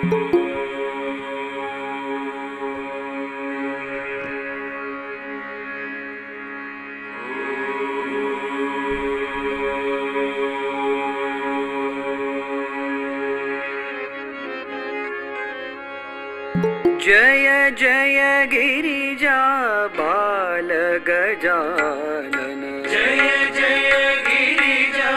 जय जय गिरिजा बाल गजानन, जय जय गिरिजा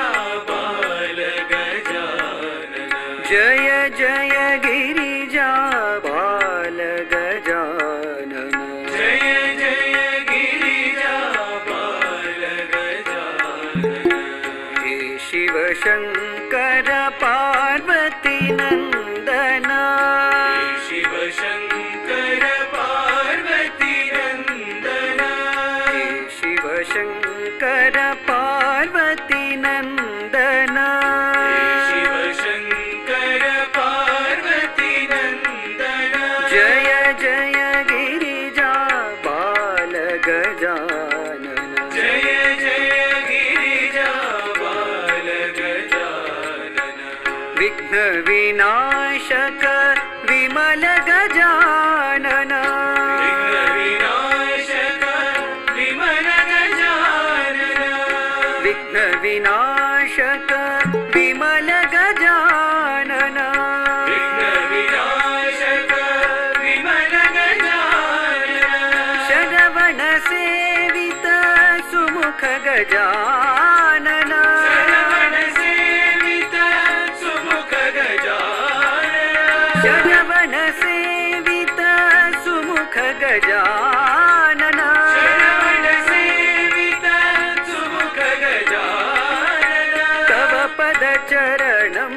बाल गजानन, जय जय गिरिजा बाल गजानन, जय जय गिरिजा बाल गजानन। हे शिव शंकर पार्वती नंदना, शिव शंकर पार्वती नंदना, शिव शंकर पार्वती नंदना, शिव शंकर पार्वती नंदना। जय जय गिरिजा बाल गजानन, जय जय गिरिजा बाल गजानन, विघ्न विनाशक विमल गजानन, विघ्न विनाशक विमल गजानन, विघ्न विनाशक विमल गजानन, विघ्न विनाशक विमल गजानन। शरवण सेवित सुमुख गजानन, शरवण सेवित सुमुख गजानन, शरवण सेवित सुमुख गजानन, शरवण सेवित सुमुख गजानन। तव पद चरणं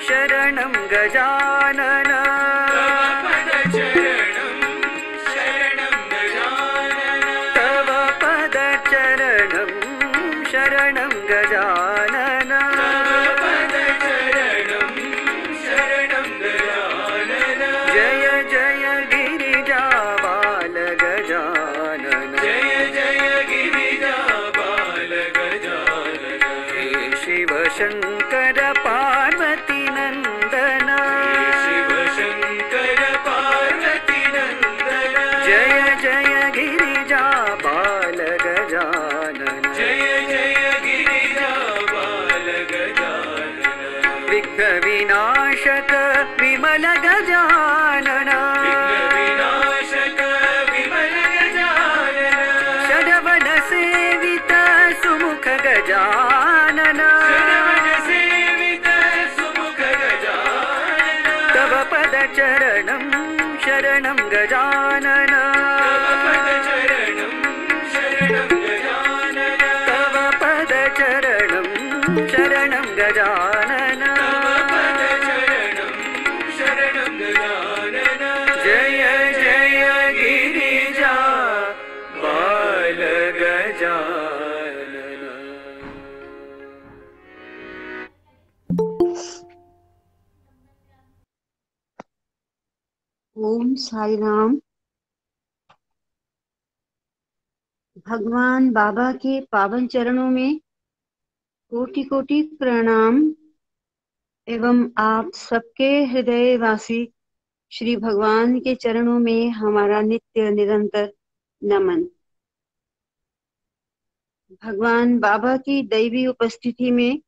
शरणं गजानन, तव पद चरणं शरणं गजानन, तव पद चरणं शरणं गजानन, तव पद चरणं शरणं गजानन। जय जय गिरिजा बाल गजानन, जय जय गिरिजा बाल गजानन, हे शिव शंकर पार्वती नंदना, शिव शंकर पार्वती नंदन। जय जय गिरिजा बाल गजानन, जय जय गिरिजा बाल गजानन, विघ्न विनाशक विमल गजानन, विघ्न विनाशक विमल गजानन, शरवण सेवित सुमुख गजानन, शरवण सेवित सुमुख गजानन, तव पद चरणं शरणं गजानन, तव पद चरणं शरणं गजानन, तव पद चरणं शरणं गजानन, तव पद चरणं शरणं गजानन। जय जय गिरिजा बाल गजानन। ओम साई राम। भगवान बाबा के पावन चरणों में कोटि कोटि प्रणाम एवं आप सबके हृदयवासी श्री भगवान के चरणों में हमारा नित्य निरंतर नमन। भगवान बाबा की दैवी उपस्थिति में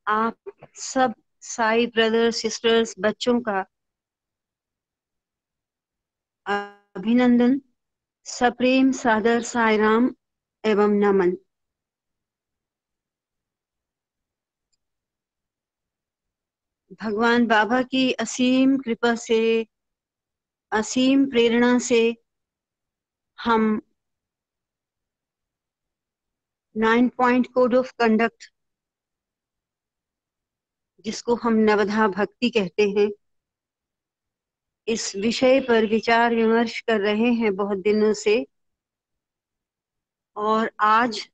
आप सब साई ब्रदर्स सिस्टर्स बच्चों का अभिनंदन, सप्रेम सादर साई राम एवं नमन। भगवान बाबा की असीम कृपा से, असीम प्रेरणा से हम 9 पॉइंट कोड ऑफ कंडक्ट, जिसको हम नवधा भक्ति कहते हैं, इस विषय पर विचार विमर्श कर रहे हैं बहुत दिनों से। और आज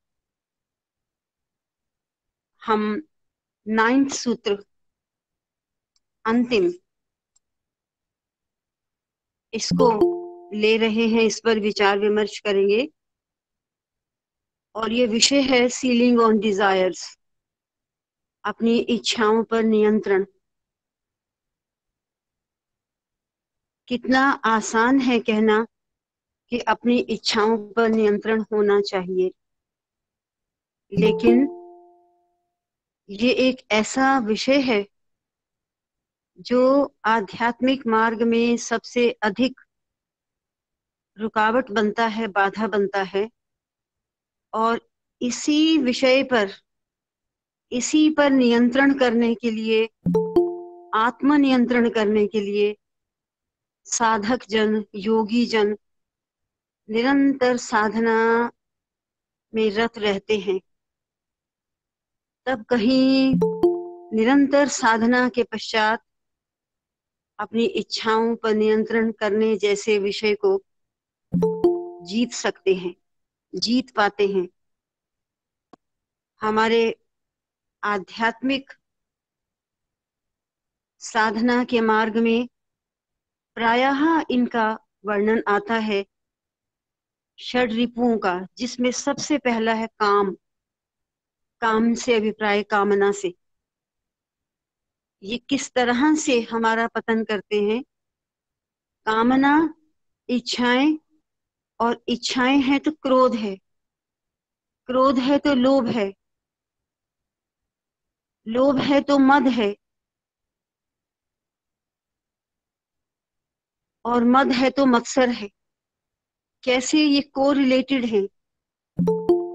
हम 9th सूत्र, अंतिम, इसको ले रहे हैं, इस पर विचार विमर्श करेंगे। और ये विषय है सीलिंग ऑन डिजायर्स। अपनी इच्छाओं पर नियंत्रण। कितना आसान है कहना कि अपनी इच्छाओं पर नियंत्रण होना चाहिए, लेकिन ये एक ऐसा विषय है जो आध्यात्मिक मार्ग में सबसे अधिक रुकावट बनता है, बाधा बनता है। और इसी विषय पर, इसी पर नियंत्रण करने के लिए, आत्मनियंत्रण करने के लिए साधक जन, योगी जन निरंतर साधना में रत रहते हैं। तब कहीं निरंतर साधना के पश्चात अपनी इच्छाओं पर नियंत्रण करने जैसे विषय को जीत सकते हैं, जीत पाते हैं। हमारे आध्यात्मिक साधना के मार्ग में प्रायः इनका वर्णन आता है षड रिपुओं का, जिसमें सबसे पहला है काम। काम से अभिप्राय कामना से। ये किस तरह से हमारा पतन करते हैं? कामना, इच्छाएं, और इच्छाएं हैं तो क्रोध है, क्रोध है तो लोभ है, लोभ है तो मद है, और मद है तो मत्सर है। कैसे ये कोरिलेटेड है।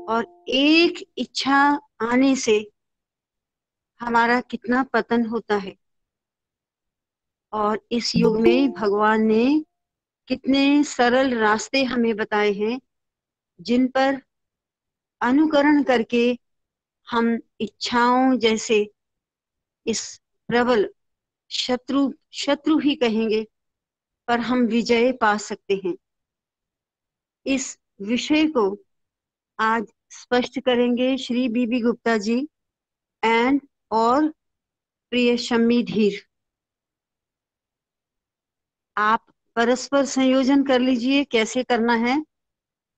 और एक इच्छा आने से हमारा कितना पतन होता है। और इस युग में भगवान ने कितने सरल रास्ते हमें बताए हैं, जिन पर अनुकरण करके हम इच्छाओं जैसे इस प्रबल शत्रु ही कहेंगे, पर हम विजय पा सकते हैं। इस विषय को आज स्पष्ट करेंगे श्री बीबी गुप्ता जी एंड और प्रिय शम्मी धीर। आप परस्पर संयोजन कर लीजिए, कैसे करना है।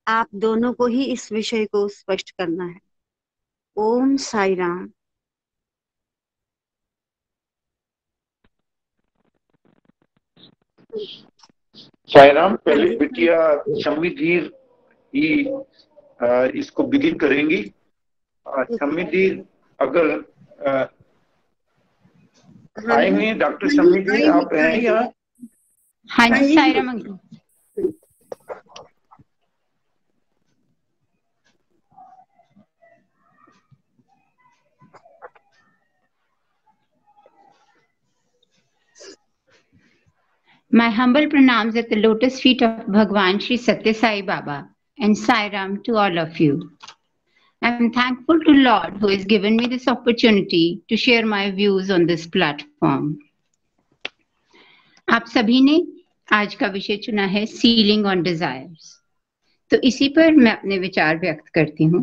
आप दोनों को ही इस विषय को स्पष्ट करना है। ओम साई राम। साईराम। पहले बिटिया शम्मी धीर ही इसको बिगिन करेंगी। शम्मी धीर अगर आए हुए हैं, डॉक्टर शम्मी धीर आप हैं यहाँ? हाँ जी Sairam uncle. My humble pranams at the lotus feet of Bhagwan Sri Satya Sai Baba and Sairam to all of you. I am thankful to Lord who has given me this opportunity to share my views on this platform. आप सभी ने आज का विषय चुना है ceiling on desires, तो इसी पर मैं अपने विचार व्यक्त करती हूँ।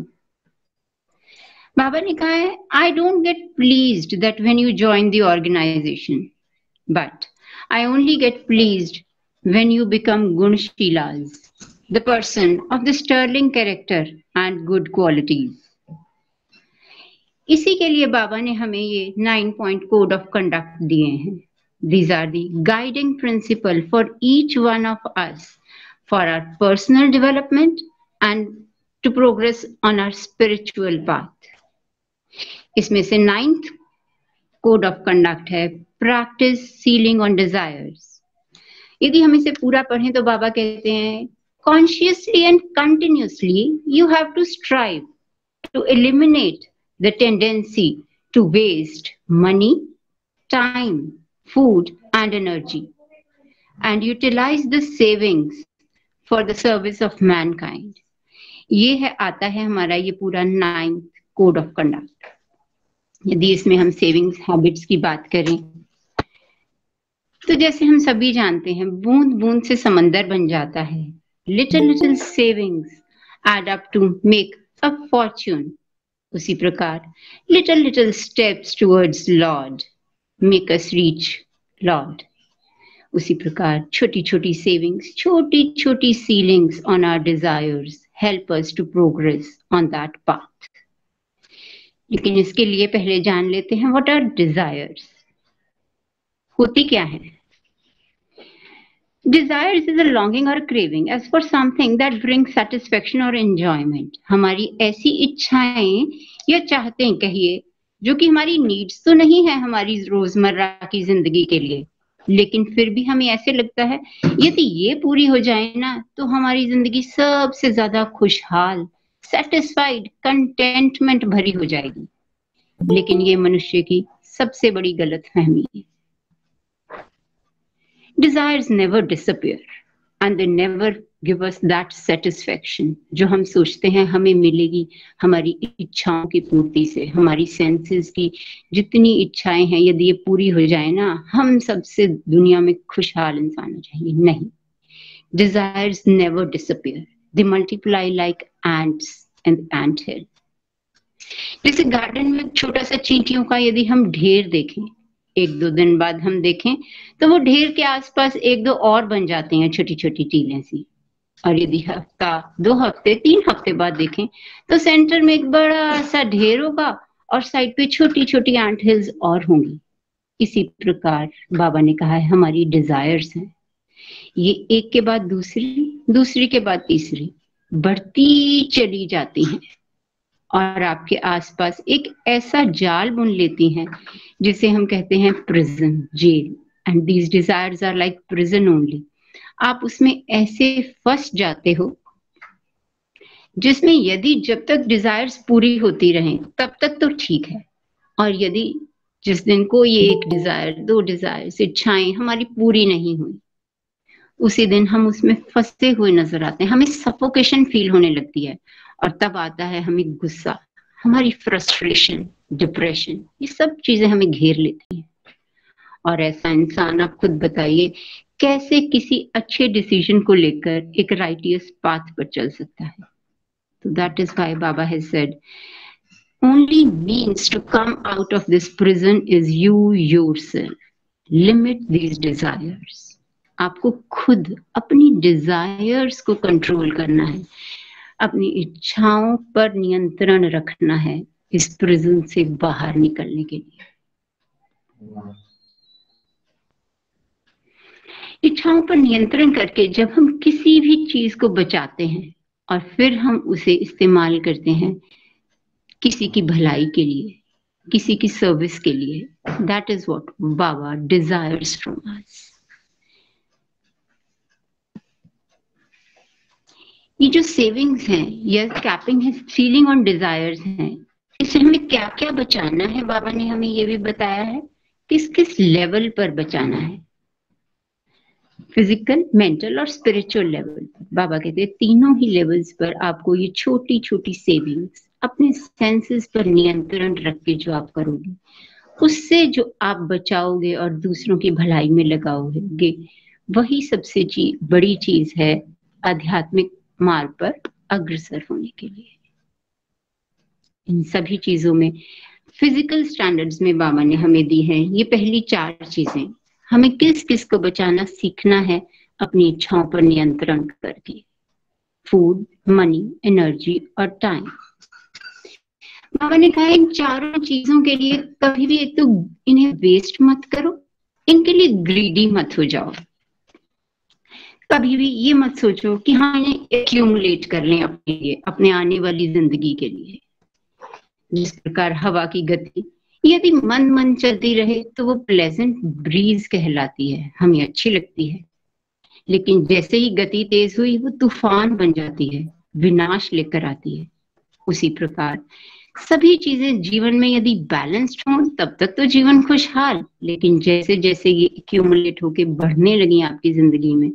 बाबा ने कहा है, I don't get pleased that when you join the organization, but I only get pleased when you become Gunshilas, the person of the sterling character and good qualities. इसी के लिए बाबा ने हमें ये 9-point code of conduct दिए हैं. These are the guiding principle for each one of us for our personal development and to progress on our spiritual path. इसमें से 9th code of conduct है practice sealing on desires. यदि हम इसे पूरा पढ़ें तो बाबा कहते हैं consciously and continuously you have to strive to eliminate the tendency to waste money, time, food and energy and utilize the savings for the service of mankind. ये है आता है हमारा ये पूरा 9th code of conduct. यदि इसमें हम सेविंग्स हैबिट्स की बात करें तो जैसे हम सभी जानते हैं बूंद बूंद से समंदर बन जाता है. Little little savings add up to make a fortune. उसी प्रकार little little steps towards Lord make us reach Lord. उसी प्रकार छोटी छोटी सेविंग्स, छोटी छोटी ceilings on our desires help us to progress on that path. लेकिन इसके लिए पहले जान लेते हैं व्हाट आर डिजायर्स, होती क्या है। Desires is a longing or a craving as for something that brings satisfaction or enjoyment. हमारी ऐसी इच्छाएं या चाहते हैं कहिए जो कि हमारी नीड्स तो नहीं है हमारी रोजमर्रा की जिंदगी के लिए, लेकिन फिर भी हमें ऐसे लगता है यदि ये पूरी हो जाए ना तो हमारी जिंदगी सबसे ज्यादा खुशहाल, सेटिस्फाइड, कंटेंटमेंट भरी हो जाएगी। लेकिन ये मनुष्य की सबसे बड़ी गलतफहमी है। Desires never disappear and they never give us that satisfaction जो हम सोचते हैं हमें मिलेगी हमारी इच्छाओं की पूर्ति से। हमारी सेंसेस की जितनी इच्छाएं हैं यदि ये पूरी हो जाए ना हम सबसे दुनिया में खुशहाल इंसान हो जाएंगे। नहीं, Desires never disappear, they multiply like ants in ant hill। जैसे गार्डन में छोटा सा चींटियों का यदि हम ढेर देखें, एक दो दिन बाद हम देखें तो वो ढेर के आसपास एक दो और बन जाते हैं छोटी छोटी टीलें सी, और यदि हफ्ता, 2 हफ्ते, 3 हफ्ते बाद देखें तो सेंटर में एक बड़ा सा ढेर होगा और साइड पे छोटी छोटी एंट हिल्स और होंगी। इसी प्रकार बाबा ने कहा है हमारी डिजायर्स हैं, ये एक के बाद दूसरी, दूसरी के बाद तीसरी बढ़ती चली जाती हैं और आपके आसपास एक ऐसा जाल बुन लेती हैं जिसे हम कहते हैं prison, jail. And these desires are like prison only. आप उसमें ऐसे फंस जाते हो जिसमें यदि जब तक डिजायर्स पूरी होती रहें तब तक तो ठीक है, और यदि जिस दिन कोई एक डिजायर, 2 डिजायर, इच्छाएं हमारी पूरी नहीं हुई उसी दिन हम उसमें फंसे हुए नजर आते हैं, हमें सफोकेशन फील होने लगती है और तब आता है हमें गुस्सा, हमारी फ्रस्ट्रेशन, डिप्रेशन, ये सब चीजें हमें घेर लेती हैं। और ऐसा इंसान आप खुद बताइए कैसे किसी अच्छे डिसीजन को लेकर एक राइटियस पाथ पर चल सकता है। तो that is why Baba has said only means to come out of this prison is you yourself. Limit these desires. आपको खुद अपनी डिजायर्स को कंट्रोल करना है, अपनी इच्छाओं पर नियंत्रण रखना है इस प्रिजन से बाहर निकलने के लिए। इच्छाओं पर नियंत्रण करके जब हम किसी भी चीज को बचाते हैं और फिर हम उसे इस्तेमाल करते हैं किसी की भलाई के लिए, किसी की सर्विस के लिए, that is what Baba desires from us. ये जो सेविंग्स हैं या कैपिंग है, सीलिंग ऑन डिजायर्स हैं, इससे हमें क्या क्या बचाना है बाबा ने हमें ये भी बताया है, किस किस लेवल पर बचाना है। फिजिकल, मेंटल और स्पिरिचुअल लेवल पर। बाबा कहते हैं तीनों ही लेवल्स पर आपको ये छोटी छोटी सेविंग्स अपने सेंसेस पर नियंत्रण रख के जो आप करोगे उससे जो आप बचाओगे और दूसरों की भलाई में लगाओगे, वही सबसे बड़ी चीज है आध्यात्मिक मार्ग पर अग्रसर होने के लिए। इन सभी चीजों में फिजिकल स्टैंडर्ड्स में बाबा ने हमें दी है ये पहली 4 चीजें। हमें किस किस को बचाना सीखना है अपनी इच्छाओं पर नियंत्रण करके, फूड, मनी, एनर्जी और टाइम। बाबा ने कहा इन चारों चीजों के लिए कभी भी एक तो इन्हें वेस्ट मत करो, इनके लिए ग्रीडी मत हो जाओ। कभी भी ये मत सोचो कि हाँ इन्हें एक्यूमुलेट कर लें अपने लिए, अपने आने वाली जिंदगी के लिए। जिस प्रकार हवा की गति यदि मन मन चलती रहे तो वो प्लेजेंट ब्रीज कहलाती है, हमें अच्छी लगती है, लेकिन जैसे ही गति तेज हुई वो तूफान बन जाती है, विनाश लेकर आती है। उसी प्रकार सभी चीजें जीवन में यदि बैलेंस्ड हों तब तक तो जीवन खुशहाल, लेकिन जैसे जैसे ये एक्यूमुलेट होके बढ़ने लगी आपकी जिंदगी में,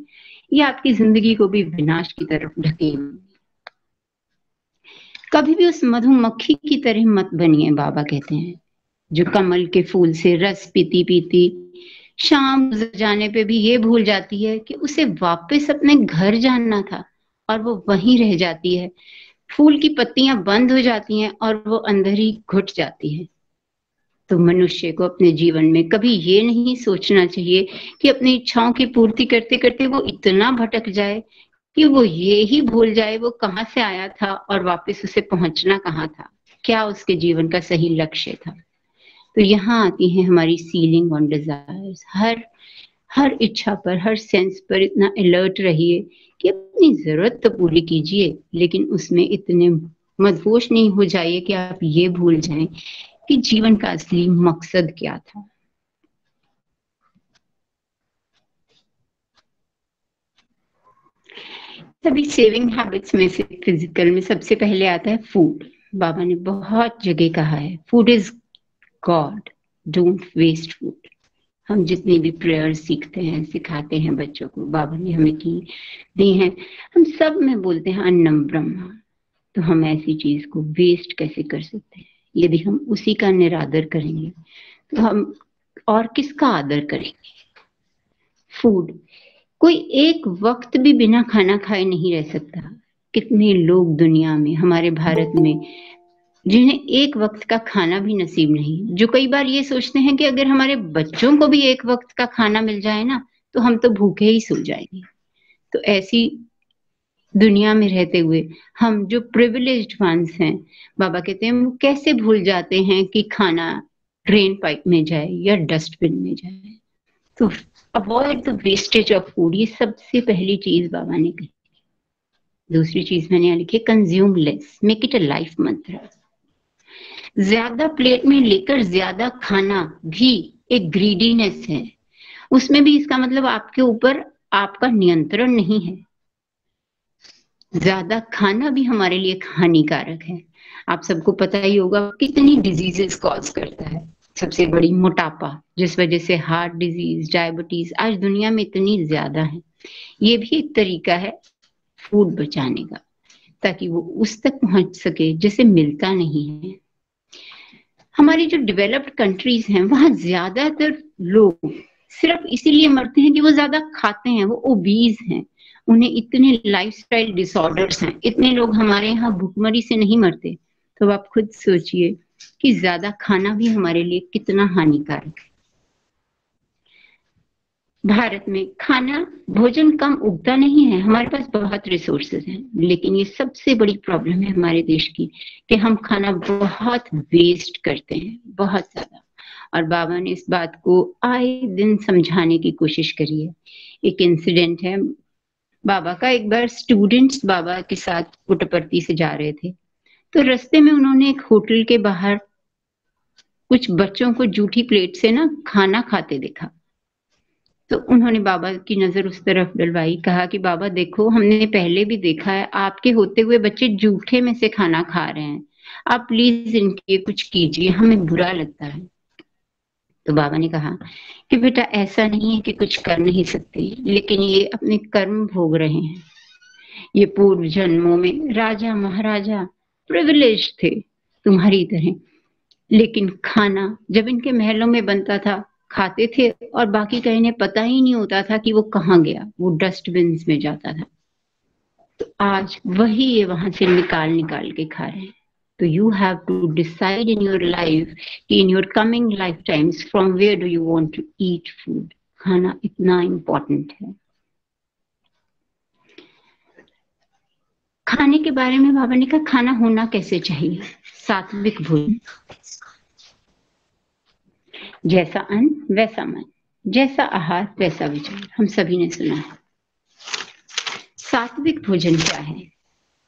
ये आपकी जिंदगी को भी विनाश की तरफ ढकेलेंगी। कभी भी उस मधुमक्खी की तरह मत बनिए, बाबा कहते हैं, जो कमल के फूल से रस पीती पीती शाम गुजर जाने पे भी ये भूल जाती है कि उसे वापस अपने घर जाना था और वो वहीं रह जाती है। फूल की पत्तियां बंद हो जाती हैं और वो अंदर ही घुट जाती है। तो मनुष्य को अपने जीवन में कभी ये नहीं सोचना चाहिए कि अपनी इच्छाओं की पूर्ति करते करते वो इतना भटक जाए कि वो ये ही भूल जाए वो कहाँ से आया था और वापस उसे पहुंचना कहाँ था। क्या उसके जीवन का सही लक्ष्य था। तो यहाँ आती है हमारी सीलिंग ऑन डिजायर्स। हर इच्छा पर, हर सेंस पर इतना अलर्ट रहिए कि अपनी जरूरत तो पूरी कीजिए, लेकिन उसमें इतने मदहोश नहीं हो जाइए कि आप ये भूल जाएं कि जीवन का असली मकसद क्या था। सभी सेविंग हैबिट्स में से फिजिकल में सबसे पहले आता है फूड। बाबा ने बहुत जगह कहा है, food is God, don't waste food. हम जितनी भी प्रेयर सीखते हैं, सिखाते हैं बच्चों को, बाबा ने हमें दी हैं, हम सब में बोलते हैं अन्नम ब्रह्मा। तो हम ऐसी चीज को वेस्ट कैसे कर सकते हैं? यदि हम उसी का निरादर करेंगे तो हम और किसका आदर करेंगे? फूड, कोई एक वक्त भी बिना खाना खाए नहीं रह सकता। कितने लोग दुनिया में, हमारे भारत में, जिन्हें एक वक्त का खाना भी नसीब नहीं, जो कई बार ये सोचते हैं कि अगर हमारे बच्चों को भी एक वक्त का खाना मिल जाए ना तो हम तो भूखे ही सो जाएंगे। तो ऐसी दुनिया में रहते हुए हम जो प्रिविलेज्ड वंस हैं, बाबा कहते हैं वो कैसे भूल जाते हैं कि खाना ड्रेन पाइप में जाए या डस्टबिन में जाए। तो avoid the wastage of food, ये सबसे पहली चीज बाबा ने कही। दूसरी चीज मैंने यहाँ लिखी, consume less, make it a life मंत्र। ज्यादा प्लेट में लेकर ज्यादा खाना भी एक ग्रीडीनेस है। उसमें भी इसका मतलब आपके ऊपर आपका नियंत्रण नहीं है। ज्यादा खाना भी हमारे लिए हानिकारक है। आप सबको पता ही होगा कितनी डिजीजेस कॉज करता है। सबसे बड़ी मोटापा, जिस वजह से हार्ट डिजीज, डायबिटीज आज दुनिया में इतनी ज्यादा है। ये भी एक तरीका है फूड बचाने का, ताकि वो उस तक पहुंच सके जिसे मिलता नहीं है। हमारी जो डेवलप्ड कंट्रीज हैं वहां ज्यादातर लोग सिर्फ इसीलिए मरते हैं कि वो ज्यादा खाते हैं, वो ओबीज हैं, उन्हें इतने लाइफस्टाइल डिसऑर्डर्स हैं। इतने लोग हमारे यहाँ भूखमरी से नहीं मरते। तो आप खुद सोचिए कि ज्यादा खाना भी हमारे लिए कितना हानिकारक है। भारत में खाना भोजन कम उगता नहीं है, हमारे पास बहुत रिसोर्सेज हैं, लेकिन ये सबसे बड़ी प्रॉब्लम है हमारे देश की कि हम खाना बहुत वेस्ट करते हैं, बहुत ज्यादा। और बाबा ने इस बात को आए दिन समझाने की कोशिश करी है। एक इंसिडेंट है बाबा का। एक बार स्टूडेंट्स बाबा के साथ पुट्टपर्ती से जा रहे थे, तो रास्ते में उन्होंने एक होटल के बाहर कुछ बच्चों को जूठी प्लेट से ना खाना खाते देखा। तो उन्होंने बाबा की नजर उस तरफ डलवाई, कहा कि बाबा देखो, हमने पहले भी देखा है आपके होते हुए बच्चे जूठे में से खाना खा रहे हैं, आप प्लीज इनके लिए कुछ कीजिए, हमें बुरा लगता है। तो बाबा ने कहा कि बेटा ऐसा नहीं है कि कुछ कर नहीं सकते, लेकिन ये अपने कर्म भोग रहे हैं। ये पूर्व जन्मों में राजा महाराजा प्रिविलेज थे तुम्हारी तरह, लेकिन खाना जब इनके महलों में बनता था खाते थे और बाकी का इन्हें पता ही नहीं होता था कि वो कहाँ गया, वो डस्टबिन में जाता था। तो आज वही ये वहां से निकाल के खा रहे हैं। तो you have to decide in your life, in your coming lifetimes, from where do you want to eat food. खाना इतना important है। खाने के बारे में बाबा ने कहा खाना होना कैसे चाहिए, सात्विक भोजन। जैसा अन्न वैसा मन, जैसा आहार वैसा विचार, हम सभी ने सुना है। सात्विक भोजन क्या है?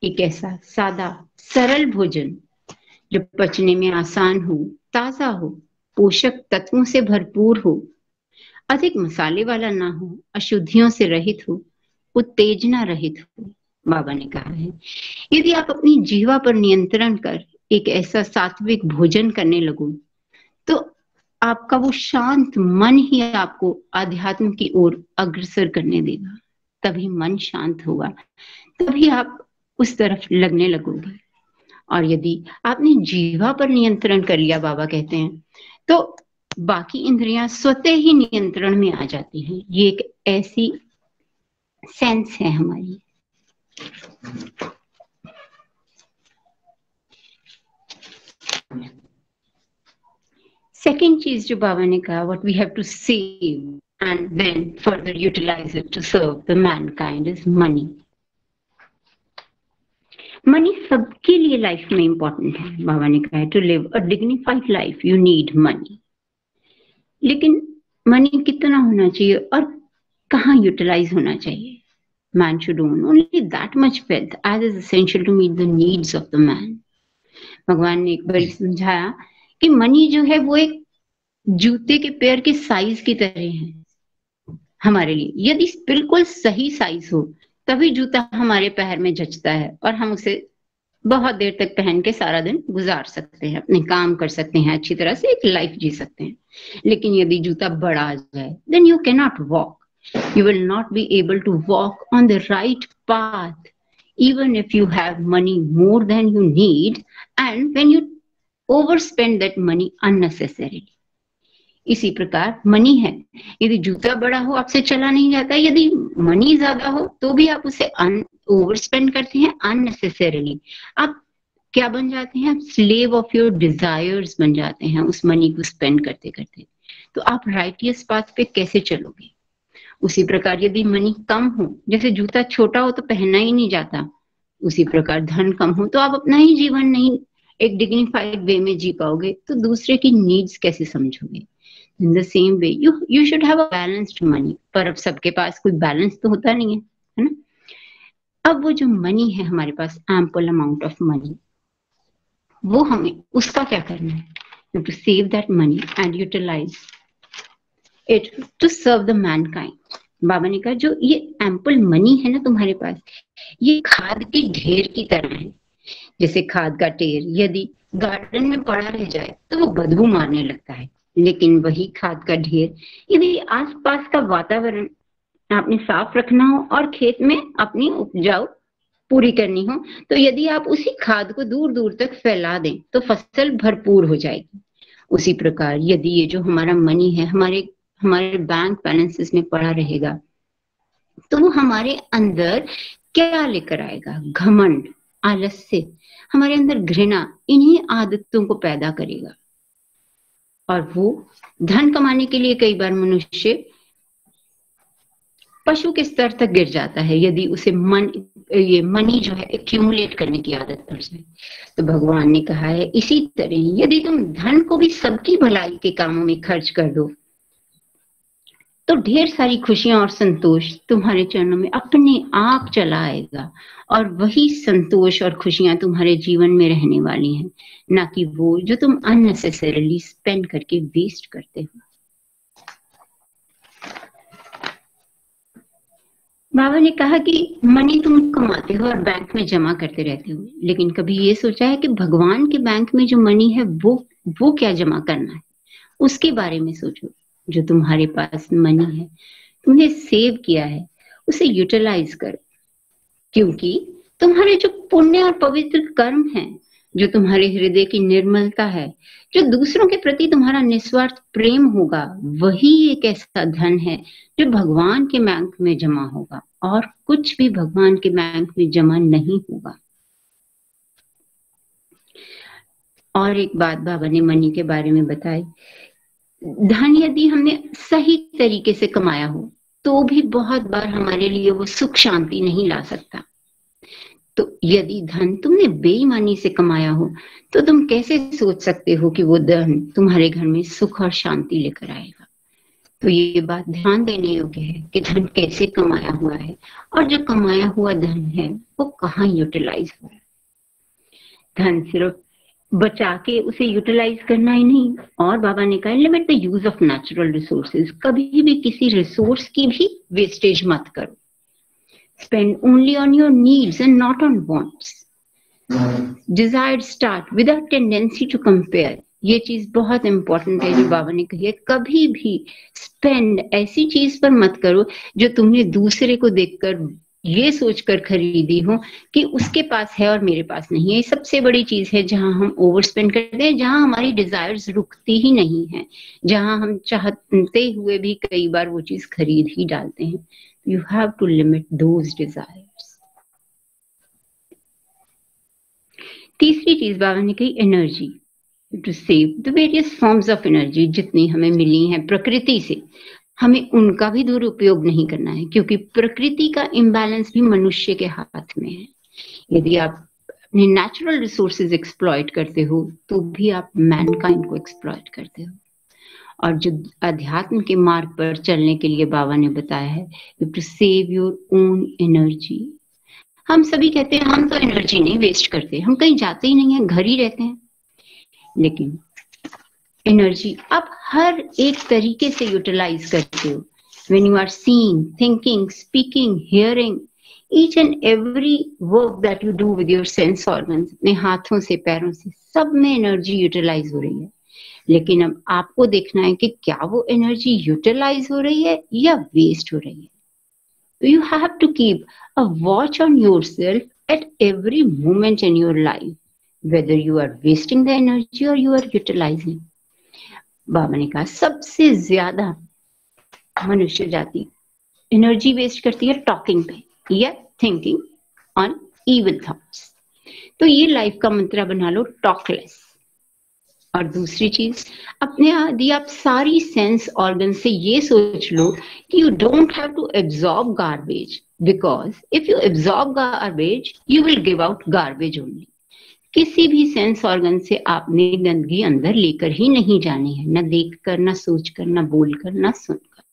एक ऐसा सादा सरल भोजन जो पचने में आसान हो, ताजा हो, पोषक तत्वों से भरपूर हो, अधिक मसाले वाला ना हो, अशुद्धियों से रहित हो, उत्तेजना रहित हो। बाबा ने कहा है यदि आप अपनी जीवा पर नियंत्रण कर एक ऐसा सात्विक भोजन करने लगो तो आपका वो शांत मन ही आपको आध्यात्म की ओर अग्रसर करने देगा। तभी मन शांत होगा, तभी आप उस तरफ लगने लगोगे। और यदि आपने जीवा पर नियंत्रण कर लिया, बाबा कहते हैं, तो बाकी इंद्रियां स्वतः ही नियंत्रण में आ जाती हैं। ये एक ऐसी सेंस है हमारी। सेकेंड चीज जो बाबा ने कहा, what we have to save and then further utilise it to serve the mankind, is money. Money सबके लिए लाइफ में इंपॉर्टेंट है। बाबा ने कहा है to live a dignified life you need money. लेकिन मनी कितना होना चाहिए और कहाँ यूटिलाइज होना चाहिए? Man should own only that much wealth as is essential to meet the needs of the man. भगवान ने एक बार समझाया कि मनी जो है वो एक जूते के पैर के साइज की तरह है हमारे लिए। यदि बिल्कुल सही साइज हो तभी जूता हमारे पैर में जचता है और हम उसे बहुत देर तक पहन के सारा दिन गुजार सकते हैं, अपने काम कर सकते हैं, अच्छी तरह से एक लाइफ जी सकते हैं। लेकिन यदि जूता बड़ा आ जाए then you can not walk, you will not be able to walk on the right path even if you have money more than you need and when you overspend that money unnecessarily. इसी प्रकार money है, यदि जूता बड़ा हो आपसे चला नहीं जाता, यदि मनी ज्यादा हो तो भी आप उसे ओवरस्पेंड करते हैं अननेसेसरीली। आप क्या बन जाते हैं? आप स्लेव ऑफ योर डिजायर्स बन जाते हैं उस मनी को स्पेंड करते करते। तो आप राइटियस पाथ पे कैसे चलोगे? उसी प्रकार यदि मनी कम हो, जैसे जूता छोटा हो तो पहनना ही नहीं जाता, उसी प्रकार धन कम हो तो आप अपना ही जीवन नहीं एक डिग्निफाइड वे में जी पाओगे, तो दूसरे की नीड्स कैसे समझोगे? In the same way you should have a balanced money. पर अब सबके पास कोई बैलेंस तो होता नहीं है ना? अब वो जो मनी है हमारे पास, एम्पल अमाउंट ऑफ मनी, वो हमें उसका क्या करना है? To save that money and utilize it to serve the mankind. बाबा ने कहा जो ये एम्पल मनी है ना तुम्हारे पास, ये खाद के ढेर की तरह है। जैसे खाद का ढेर यदि गार्डन में पड़ा रह जाए तो वो बदबू मारने लगता है, लेकिन वही खाद का ढेर यदि आसपास का वातावरण आपने साफ रखना हो और खेत में अपनी उपजाऊ पूरी करनी हो, तो यदि आप उसी खाद को दूर दूर तक फैला दें तो फसल भरपूर हो जाएगी। उसी प्रकार यदि ये जो हमारा मनी है हमारे बैंक बैलेंसेस में पड़ा रहेगा तो वो हमारे अंदर क्या लेकर आएगा? घमंड, आलस्य, हमारे अंदर घृणा, इन्हीं आदतों को पैदा करेगा। और वो धन कमाने के लिए कई बार मनुष्य पशु के स्तर तक गिर जाता है यदि उसे ये मनी जो है एक्यूमुलेट करने की आदत पड़ जाए। तो भगवान ने कहा है इसी तरह यदि तुम धन को भी सबकी भलाई के कामों में खर्च कर दो तो ढेर सारी खुशियां और संतोष तुम्हारे चरणों में अपने आप चला आएगा, और वही संतोष और खुशियां तुम्हारे जीवन में रहने वाली हैं, ना कि वो जो तुम अननेसेसरीली स्पेंड करके वेस्ट करते हो। बाबा ने कहा कि मनी तुम कमाते हो और बैंक में जमा करते रहते हो, लेकिन कभी ये सोचा है कि भगवान के बैंक में जो मनी है वो क्या जमा करना है? उसके बारे में सोचो। जो तुम्हारे पास मनी है, तुमने सेव किया है, उसे यूटिलाइज करो, क्योंकि तुम्हारे जो पुण्य और पवित्र कर्म हैं, जो तुम्हारे हृदय की निर्मलता है, जो दूसरों के प्रति तुम्हारा निस्वार्थ प्रेम होगा, वही एक ऐसा धन है जो भगवान के बैंक में जमा होगा, और कुछ भी भगवान के बैंक में जमा नहीं होगा। और एक बात बाबा ने मनी के बारे में बताई, धन यदि हमने सही तरीके से कमाया हो तो भी बहुत बार हमारे लिए वो सुख शांति नहीं ला सकता। तो यदि धन तुमने बेईमानी से कमाया हो तो तुम कैसे सोच सकते हो कि वो धन तुम्हारे घर में सुख और शांति लेकर आएगा? तो ये बात ध्यान देने योग्य है कि धन कैसे कमाया हुआ है, और जो कमाया हुआ धन है वो कहाँ यूटिलाइज हो रहा है। धन सिर्फ बचा के उसे यूटिलाइज करना ही नहीं, और बाबा ने कहा limit the use of natural resources. कभी भी किसी रिसोर्स की भी वेस्टेज मत करो। Spend only on your needs and not on wants. Desired start without tendency to compare. ये चीज बहुत इंपॉर्टेंट है जो बाबा ने कही है। कभी भी स्पेंड ऐसी चीज पर मत करो जो तुमने दूसरे को देखकर ये सोचकर खरीदी हो कि उसके पास है और मेरे पास नहीं है। ये सबसे बड़ी चीज है जहां हम ओवर स्पेंड करते हैं, जहां हमारी डिजायर्स रुकती ही नहीं है, जहां हम चाहते हुए भी कई बार वो चीज खरीद ही डालते हैं। You have to limit those desires. तीसरी चीज बाबा ने कही energy, to save the various forms of energy. जितनी हमें मिली है प्रकृति से, हमें उनका भी दुरुपयोग नहीं करना है, क्योंकि प्रकृति का इम्बैलेंस भी मनुष्य के हाथ में है। यदि आप अपने नेचुरल रिसोर्सेज एक्सप्लॉइट करते हो तो भी आप मैनकाइंड को एक्सप्लॉइट करते हो। और जो अध्यात्म के मार्ग पर चलने के लिए बाबा ने बताया है, you to save your own energy. हम सभी कहते हैं हम तो एनर्जी नहीं वेस्ट करते, हम कहीं जाते ही नहीं है, घर ही रहते हैं, लेकिन एनर्जी आप हर एक तरीके से यूटिलाइज करते हो। When you are seeing, thinking, speaking, hearing, each and every work that you do with your sense organs, अपने हाथों से, पैरों से, सब में एनर्जी यूटिलाइज हो रही है। लेकिन अब आपको देखना है कि क्या वो एनर्जी यूटिलाइज हो रही है या वेस्ट हो रही है। तो you have to keep a watch on yourself at every moment in your life, whether you are wasting the energy और यू आर यूटिलाइजिंग। बाबा ने कहा सबसे ज्यादा मनुष्य जाति एनर्जी वेस्ट करती है टॉकिंग पे या थिंकिंग ऑन इविल थॉट्स। तो ये लाइफ का मंत्र बना लो, टॉकलेस। और दूसरी चीज, अपने यदि आप सारी सेंस ऑर्गन से ये सोच लो कि you don't have to absorb garbage, because if you absorb garbage you will give out garbage only. किसी भी सेंस ऑर्गन से आपने गंदगी अंदर लेकर ही नहीं जानी है, ना देखकर, ना सोचकर, ना बोलकर, ना सुनकर।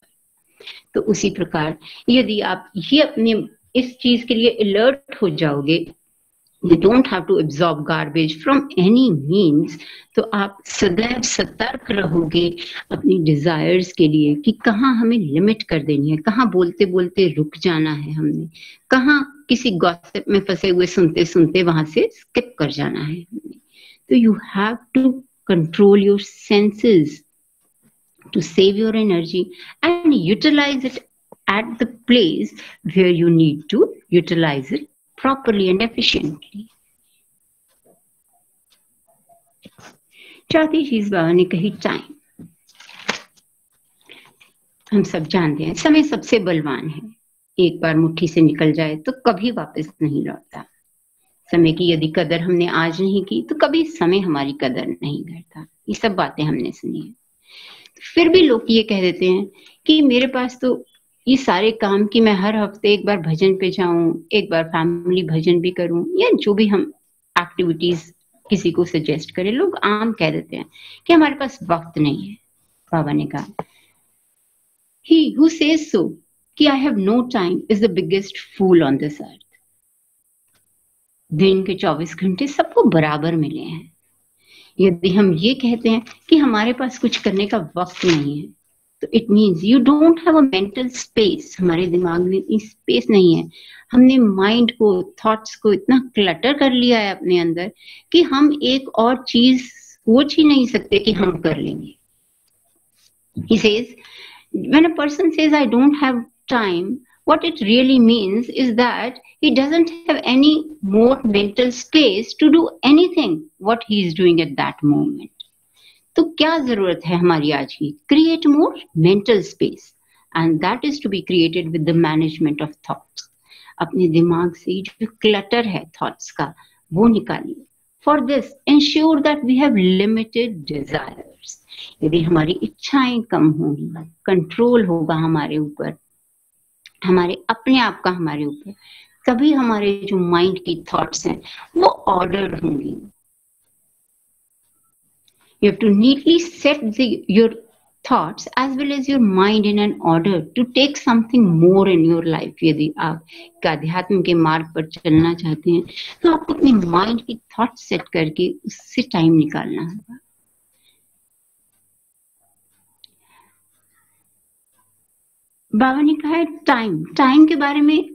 तो उसी प्रकार यदि आप ये अपने इस चीज के लिए अलर्ट हो जाओगे, you don't have to absorb garbage from any means, तो आप सदैव सतर्क रहोगे अपनी डिजायर्स के लिए कि कहाँ हमें लिमिट कर देनी है, कहाँ बोलते बोलते रुक जाना है हमने, कहाँ किसी गॉसिप में फंसे हुए सुनते सुनते वहां से स्किप कर जाना है हमने। तो you have to control your senses to save your energy and utilize it at the place where you need to utilize it properly and efficiently. चौथी चीज बाबा ने कही, टाइम। हम सब जानते हैं समय सबसे बलवान है, एक बार मुट्ठी से निकल जाए तो कभी वापस नहीं लौटता। समय की यदि कदर हमने आज नहीं की तो कभी समय हमारी कदर नहीं करता। ये सब बातें हमने सुनी है। फिर भी लोग ये कह देते हैं कि मेरे पास तो ये सारे काम कि मैं हर हफ्ते एक बार भजन पे जाऊं, एक बार फैमिली भजन भी करूं, या जो भी हम एक्टिविटीज किसी को सजेस्ट करें, लोग आम कह देते हैं कि हमारे पास वक्त नहीं है। बाबा ने कहा, he who says so कि I have no time is the biggest fool on this earth। दिन के 24 घंटे सबको बराबर मिले हैं। यदि हम ये कहते हैं कि हमारे पास कुछ करने का वक्त नहीं है, तो it means you don't have a mental space. हमारे दिमाग में इतनी स्पेस नहीं है, हमने माइंड को, थॉट्स को इतना क्लटर कर लिया है अपने अंदर कि हम एक और चीज सोच ही नहीं सकते कि हम कर लेंगे। He says, when a person says I don't have time, what it really means is that he doesn't have any more mental space to do anything what he is doing at that moment. तो क्या जरूरत है हमारी आज की? Create more mental space, and that is to be created with the management of thoughts. अपने दिमाग से जो क्लटर है थॉट्स का, वो निकालिए। For this ensure that we have limited desires. यदि हमारी इच्छाएं कम होंगी, कंट्रोल होगा हमारे ऊपर, हमारे अपने आप का हमारे ऊपर, तभी हमारे जो माइंड की थॉट्स हैं वो ऑर्डर होंगी। You have to neatly set your thoughts as well as your mind in an order to take something more in your life। यदि आप अध्यात्म के मार्ग पर चलना चाहते हैं तो आपको अपनी माइंड की थॉट सेट करके उससे टाइम निकालना होगा। बाबा ने कहा है टाइम के बारे में,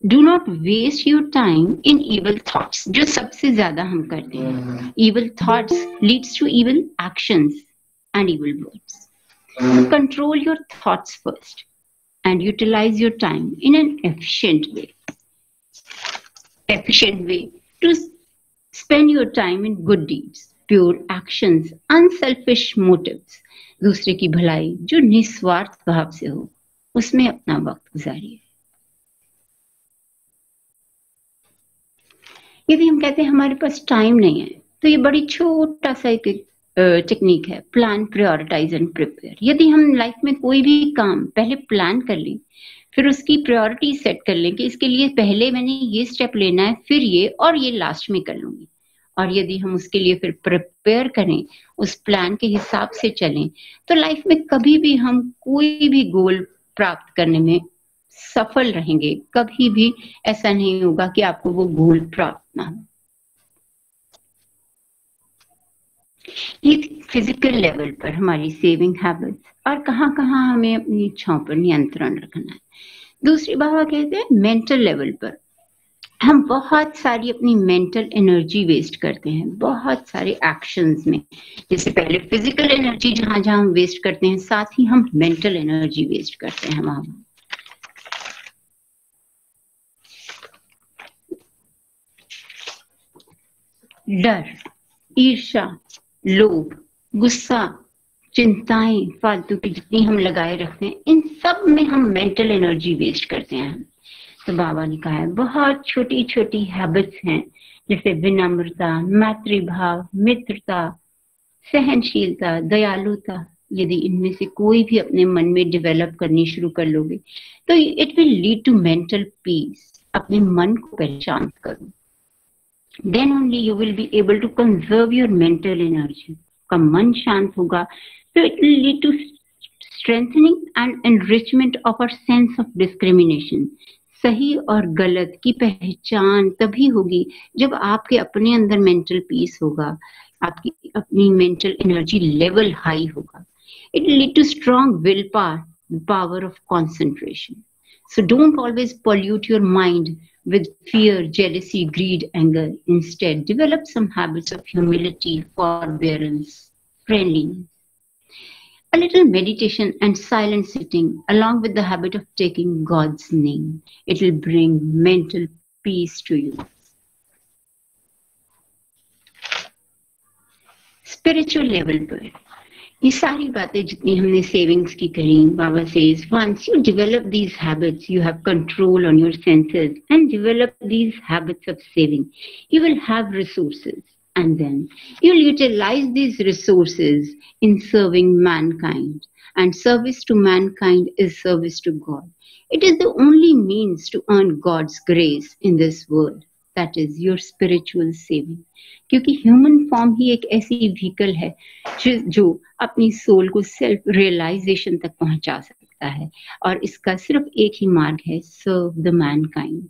do not waste your time in evil thoughts, जो सबसे ज्यादा हम करते हैं। Evil thoughts leads to evil actions and evil words. Control your thoughts first and utilise your time in an efficient way to spend your time in good deeds, pure actions, unselfish motives. दूसरे की भलाई जो निस्वार्थ भाव से हो, उसमें अपना वक्त गुजारिए। यदि हम कहते हैं हमारे पास टाइम नहीं है, तो ये बड़ी छोटा सा एक टेक्निक है प्लान, प्रायोरिटाइज एंड प्रिपेयर। यदि हम लाइफ में कोई भी काम पहले प्लान कर लें, फिर उसकी प्रायोरिटी सेट कर लें कि इसके लिए पहले मैंने ये स्टेप लेना है, फिर ये, और ये लास्ट में कर लूंगी, और यदि हम उसके लिए फिर प्रिपेयर करें, उस प्लान के हिसाब से चलें, तो लाइफ में कभी भी हम कोई भी गोल प्राप्त करने में सफल रहेंगे। कभी भी ऐसा नहीं होगा कि आपको वो गोल प्राप्त ना हो। ये फिजिकल लेवल पर हमारी सेविंग हैबिट्स, और कहाँ कहाँ हमें अपनी इच्छाओं पर नियंत्रण रखना है। दूसरी बाबा कहते हैं मेंटल लेवल पर हम बहुत सारी अपनी मेंटल एनर्जी वेस्ट करते हैं बहुत सारे एक्शंस में। जैसे पहले फिजिकल एनर्जी जहां जहां हम वेस्ट करते हैं, साथ ही हम मेंटल एनर्जी वेस्ट करते हैं वहां। डर, ईर्ष्या, लोभ, गुस्सा, चिंताएं फालतू की जितनी हम लगाए रखते हैं, इन सब में हम मेंटल एनर्जी वेस्ट करते हैं। तो बाबा ने कहा है बहुत छोटी छोटी हैबिट्स हैं, जैसे विनम्रता, मातृभाव, मित्रता, सहनशीलता, दयालुता। यदि इनमें से कोई भी अपने मन में डेवलप करनी शुरू कर लोगे तो it will lead to mental peace. अपने मन को पहचान करो, then only you will be able to conserve your mental energy. का मन शांत होगा तो it will lead to strengthening and enrichment of our sense of discrimination. सही और गलत की पहचान तभी होगी जब आपके अपने अंदर मेंटल पीस होगा, आपकी अपनी मेंटल एनर्जी लेवल हाई होगा। It will lead to strong will power, power of concentration. So don't always pollute your mind with fear, jealousy, greed, anger. Instead, develop some habits of humility, forbearance, friendliness. A little meditation and silent sitting, along with the habit of taking God's name. It will bring mental peace to you. Spiritual level पर ये सारी बातें जितनी हमने savings की करी, बाबा says once you develop these habits, you have control on your senses and develop these habits of saving, you will have resources, and then you'll utilize these resources in serving mankind, and service to mankind is service to God. It is the only means to earn God's grace in this world, that is your spiritual saving. क्योंकि human form ही एक ऐसी vehicle है जो अपनी soul को self realisation तक पहुंचा सकता है, और इसका सिर्फ एक ही मार्ग है, सर्व द मैनकाइंड।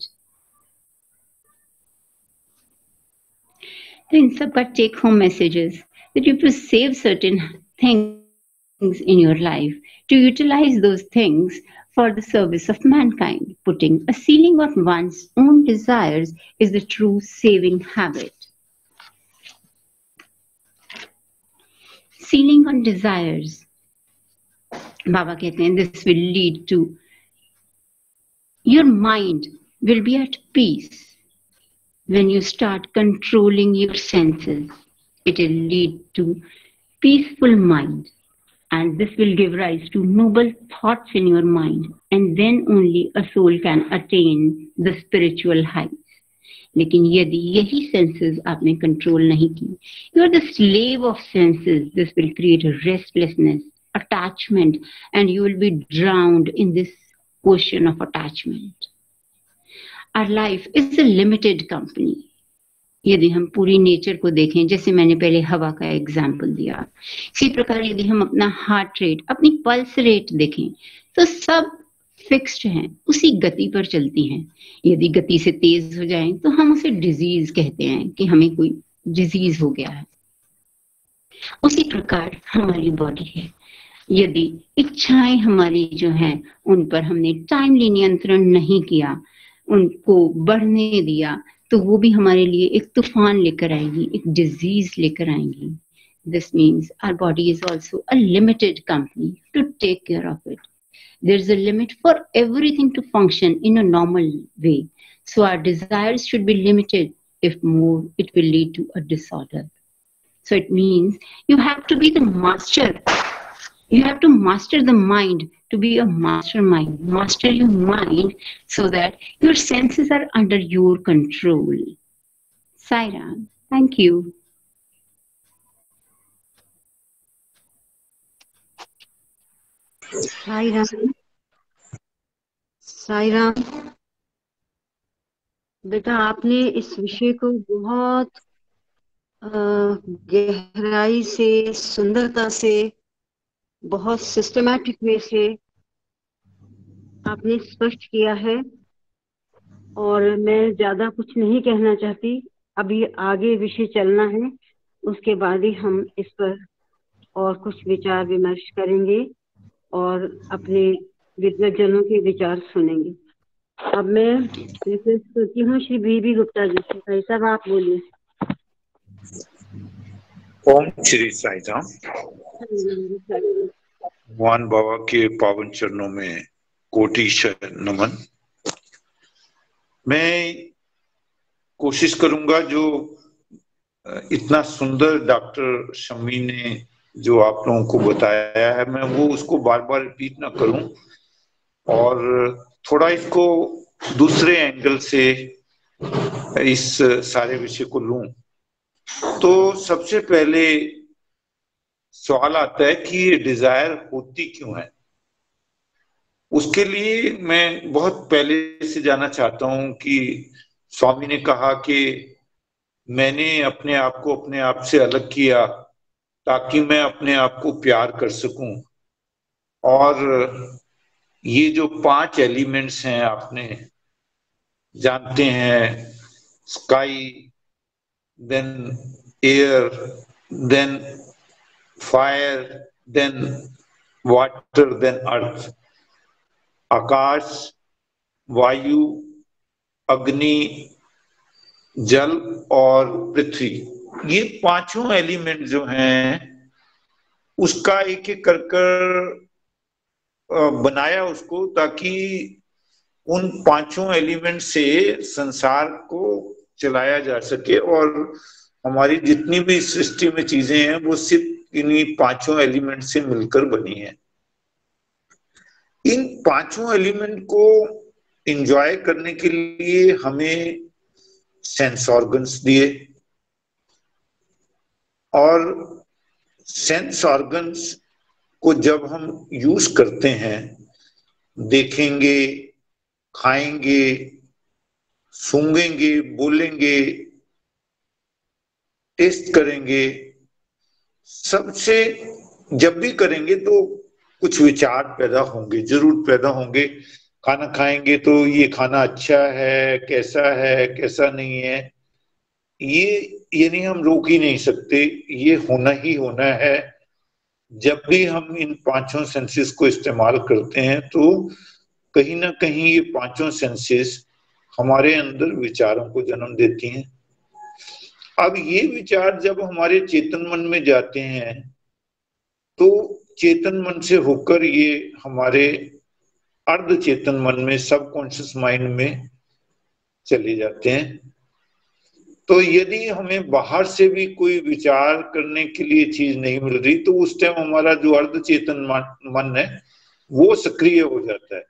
तो इन सब का take home messages that you have to save certain things in your life to utilize those things for the service of mankind. Putting a ceiling on one's own desires is the true saving habit. Ceiling on desires, Baba कहते हैं, this will lead to your mind will be at peace. When you start controlling your senses, it will lead to peaceful mind, and this will give rise to noble thoughts in your mind, and then only a soul can attain the spiritual heights. लेकिन यदि यही senses आपने control नहीं की, you are the slave of senses, this will create restlessness, attachment, and you will be drowned in this ocean of attachment. Our life is a limited company. यदि हम पूरी nature को देखें, जैसे मैंने पहले हवा का एग्जाम्पल दिया, इसी प्रकार यदि हम अपना हार्ट रेट, अपनी पल्स रेट देखें, तो सब फिक्स्ड हैं, उसी गति पर चलती हैं। यदि गति से तेज हो जाएं तो हम उसे डिजीज कहते हैं कि हमें कोई डिजीज हो गया है। उसी प्रकार हमारी बॉडी है। यदि इच्छाएं हमारी जो हैं उन पर हमने टाइमली नियंत्रण नहीं किया, उनको बढ़ने दिया, तो वो भी हमारे लिए एक तूफान लेकर आएंगी, एक डिजीज लेकर आएंगी। This means our body is also a limited company to take care of it. There's a limit for everything to function in a normal way. So our desires should be limited. If more, it will lead to a disorder. So it means you have to be the master. You have to master the mind to be a mastermind. Master your mind so that your senses are under your control. Sai Ram, thank you. Sai Ram. Sai Ram. बेटा, आपने इस विषय को बहुत गहराई से, सुंदरता से, बहुत सिस्टमैटिक वे से आपने स्पष्ट किया है, और मैं ज्यादा कुछ नहीं कहना चाहती। अभी आगे विषय चलना है, उसके बाद ही हम इस पर और कुछ विचार विमर्श करेंगे और अपने विद्वजनों के विचार सुनेंगे। अब मैं रिक्वेस्ट करती हूँ श्री बीबी गुप्ता जी से। भाई साहब, आप बोलिए। ओम श्री साई राम। भगवान बाबा के पावन चरणों में कोटि नमन। मैं कोशिश करूंगा जो इतना सुंदर डॉक्टर शम्मी ने जो आप लोगों को बताया है, मैं वो उसको बार बार रिपीट ना करूं और थोड़ा इसको दूसरे एंगल से इस सारे विषय को लूं। तो सबसे पहले सवाल आता है कि ये डिजायर होती क्यों है। उसके लिए मैं बहुत पहले से जानना चाहता हूं कि स्वामी ने कहा कि मैंने अपने आप को अपने आप से अलग किया ताकि मैं अपने आप को प्यार कर सकूं। और ये जो 5 एलिमेंट्स हैं, आपने जानते हैं, sky, then air, then fire, then water, then earth. आकाश, वायु, अग्नि, जल और पृथ्वी, ये पांचों एलिमेंट जो हैं उसका एक एक कर बनाया उसको, ताकि उन पांचों एलिमेंट से संसार को चलाया जा सके। और हमारी जितनी भी सृष्टि में चीजें हैं वो सिर्फ इन्हीं पांचों एलिमेंट से मिलकर बनी है। इन पांचों एलिमेंट को एंजॉय करने के लिए हमें सेंस ऑर्गन्स दिए, और सेंस ऑर्गन्स को जब हम यूज करते हैं, देखेंगे, खाएंगे, सूंघेंगे, बोलेंगे, टेस्ट करेंगे, सबसे जब भी करेंगे तो कुछ विचार पैदा होंगे, जरूर पैदा होंगे। खाना खाएंगे तो ये खाना अच्छा है, कैसा नहीं है, ये नहीं, हम रोक ही नहीं सकते, ये होना ही होना है। जब भी हम इन पांचों सेंसेस को इस्तेमाल करते हैं तो कहीं ना कहीं ये पांचों सेंसेस हमारे अंदर विचारों को जन्म देती हैं। अब ये विचार जब हमारे चेतन मन में जाते हैं तो चेतन मन से होकर ये हमारे अर्ध चेतन मन में, सबकॉन्शियस माइंड में चले जाते हैं। तो यदि हमें बाहर से भी कोई विचार करने के लिए चीज नहीं मिल रही तो उस टाइम हमारा जो अर्ध चेतन मन है वो सक्रिय हो जाता है,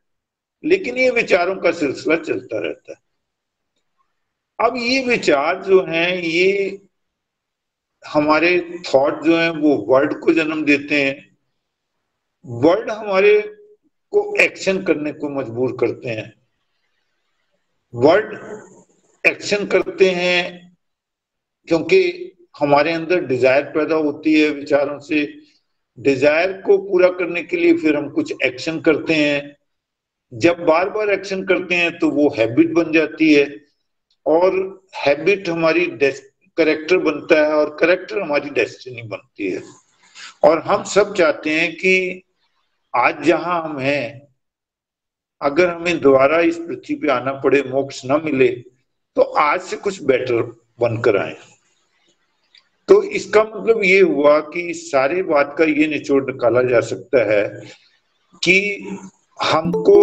लेकिन ये विचारों का सिलसिला चलता रहता है। अब ये विचार जो हैं, ये हमारे थॉट जो हैं वो वर्ड को जन्म देते हैं। वर्ड हमारे को एक्शन करने को मजबूर करते हैं। वर्ड एक्शन करते हैं क्योंकि हमारे अंदर डिजायर पैदा होती है विचारों से। डिजायर को पूरा करने के लिए फिर हम कुछ एक्शन करते हैं। जब बार बार एक्शन करते हैं तो वो हैबिट बन जाती है, और हैबिट हमारी करेक्टर बनता है, और करेक्टर हमारी डेस्टिनी बनती है। और हम सब चाहते हैं कि आज जहां हम हैं, अगर हमें दोबारा इस पृथ्वी पे आना पड़े, मोक्ष न मिले, तो आज से कुछ बेटर बनकर आए। तो इसका मतलब ये हुआ कि सारे बात का ये निचोड़ निकाला जा सकता है कि हमको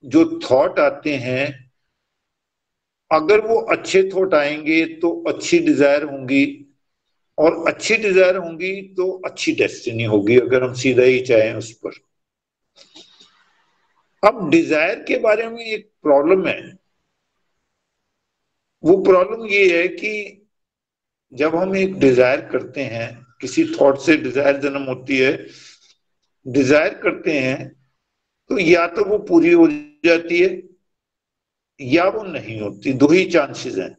जो थॉट आते हैं, अगर वो अच्छे थॉट आएंगे तो अच्छी डिजायर होंगी, और अच्छी डिजायर होंगी तो अच्छी डेस्टिनी होगी, अगर हम सीधा ही चाहें उस पर। अब डिजायर के बारे में एक प्रॉब्लम है। वो प्रॉब्लम ये है कि जब हम एक डिजायर करते हैं, किसी थॉट से डिजायर जन्म होती है, डिजायर करते हैं तो या तो वो पूरी हो जाती है या वो नहीं होती, दो ही चांसेस हैं।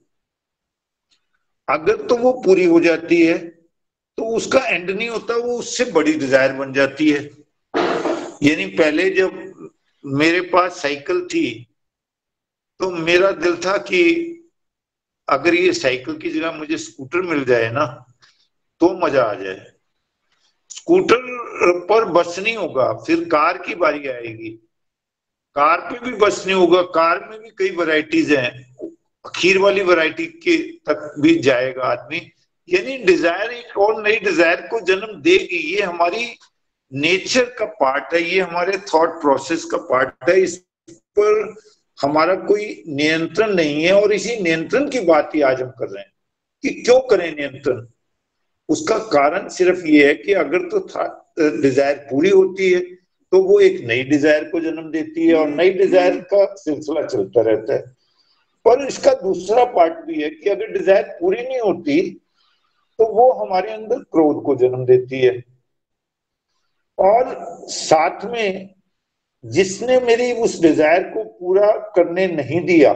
अगर तो वो पूरी हो जाती है तो उसका एंड नहीं होता, वो उससे बड़ी डिजायर बन जाती है। यानी पहले जब मेरे पास साइकिल थी तो मेरा दिल था कि अगर ये साइकिल की जगह मुझे स्कूटर मिल जाए ना तो मजा आ जाए। स्कूटर पर बस नहीं होगा, फिर कार की बारी आएगी, कार पे भी बस नहीं होगा, कार में भी कई वैरायटीज हैं, अखीर वाली वैरायटी के तक भी जाएगा आदमी। यानी डिजायर एक और नई डिजायर को जन्म देगी। ये हमारी नेचर का पार्ट है, ये हमारे थॉट प्रोसेस का पार्ट है, इस पर हमारा कोई नियंत्रण नहीं है। और इसी नियंत्रण की बात ही आज हम कर रहे हैं कि क्यों करें नियंत्रण। उसका कारण सिर्फ ये है कि अगर तो डिजायर पूरी होती है तो वो एक नई डिजायर को जन्म देती है और नई डिजायर का सिलसिला चलता रहता है। पर इसका दूसरा पार्ट भी है कि अगर डिजायर पूरी नहीं होती तो वो हमारे अंदर क्रोध को जन्म देती है। और साथ में जिसने मेरी उस डिजायर को पूरा करने नहीं दिया,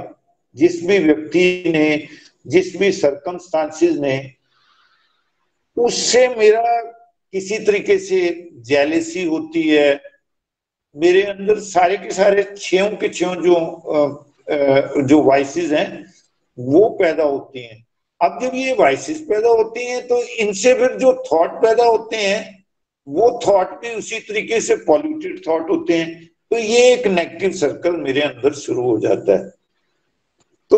जिस भी व्यक्ति ने, जिस भी सर्कमस्टांसेस ने, उससे मेरा किसी तरीके से जेलेसी होती है। मेरे अंदर सारे के सारे छयों के छयों जो वाइसेस हैं वो पैदा होती हैं। अब जब ये वाइसेस पैदा होती हैं तो इनसे फिर जो थॉट पैदा होते हैं वो थॉट भी उसी तरीके से पॉल्यूटेड थॉट होते हैं। तो ये एक नेगेटिव सर्कल मेरे अंदर शुरू हो जाता है। तो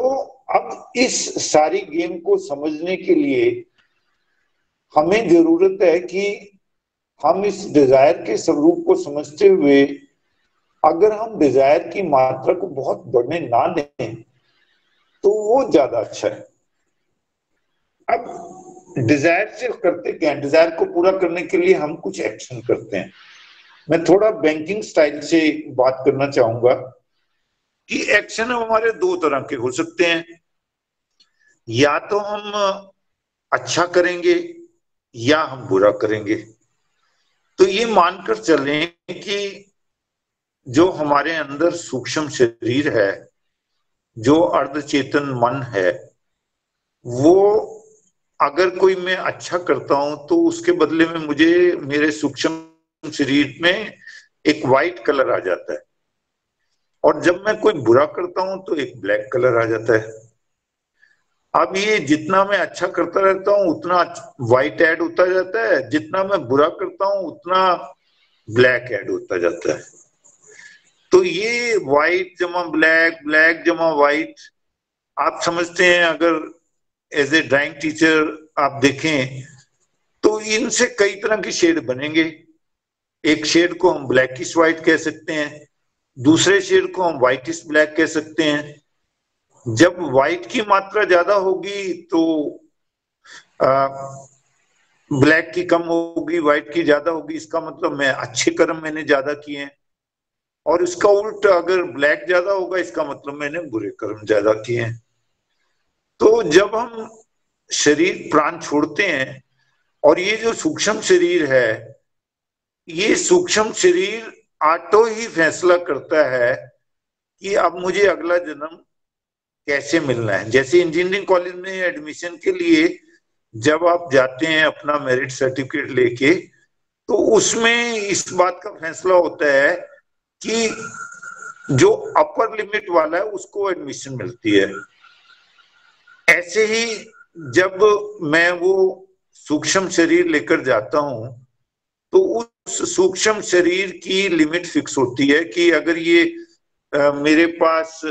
अब इस सारी गेम को समझने के लिए हमें जरूरत है कि हम इस डिजायर के स्वरूप को समझते हुए अगर हम डिजायर की मात्रा को बहुत बढ़ने ना दें तो वो ज्यादा अच्छा है। अब डिजायर से करते क्या है, डिजायर को पूरा करने के लिए हम कुछ एक्शन करते हैं। मैं थोड़ा बैंकिंग स्टाइल से बात करना चाहूंगा कि एक्शन हमारे दो तरह के हो सकते हैं। या तो हम अच्छा करेंगे या हम बुरा करेंगे। तो ये मानकर चलें कि जो हमारे अंदर सूक्ष्म शरीर है, जो अर्धचेतन मन है, वो अगर कोई मैं अच्छा करता हूं तो उसके बदले में मुझे मेरे सूक्ष्म शरीर में एक वाइट कलर आ जाता है, और जब मैं कोई बुरा करता हूं तो एक ब्लैक कलर आ जाता है। अब ये जितना मैं अच्छा करता रहता हूं उतना व्हाइट ऐड होता जाता है, जितना मैं बुरा करता हूं उतना ब्लैक ऐड होता जाता है। तो ये व्हाइट जमा ब्लैक, ब्लैक जमा व्हाइट, आप समझते हैं अगर एज ए ड्राइंग टीचर आप देखें तो इनसे कई तरह की शेड बनेंगे। एक शेड को हम ब्लैकिश व्हाइट कह सकते हैं, दूसरे शेड को हम व्हाइटिश ब्लैक कह सकते हैं। जब व्हाइट की मात्रा ज्यादा होगी तो ब्लैक की कम होगी, व्हाइट की ज्यादा होगी, इसका मतलब मैं अच्छे कर्म मैंने ज्यादा किए हैं। और इसका उल्टा अगर ब्लैक ज्यादा होगा इसका मतलब मैंने बुरे कर्म ज्यादा किए हैं। तो जब हम शरीर प्राण छोड़ते हैं और ये जो सूक्ष्म शरीर है, ये सूक्ष्म शरीर ऑटो ही फैसला करता है कि अब मुझे अगला जन्म कैसे मिलना है। जैसे इंजीनियरिंग कॉलेज में एडमिशन के लिए जब आप जाते हैं अपना मेरिट सर्टिफिकेट लेके, तो उसमें इस बात का फैसला होता है कि जो अपर लिमिट वाला है उसको एडमिशन मिलती है। ऐसे ही जब मैं वो सूक्ष्म शरीर लेकर जाता हूं तो उस सूक्ष्म शरीर की लिमिट फिक्स होती है कि अगर ये मेरे पास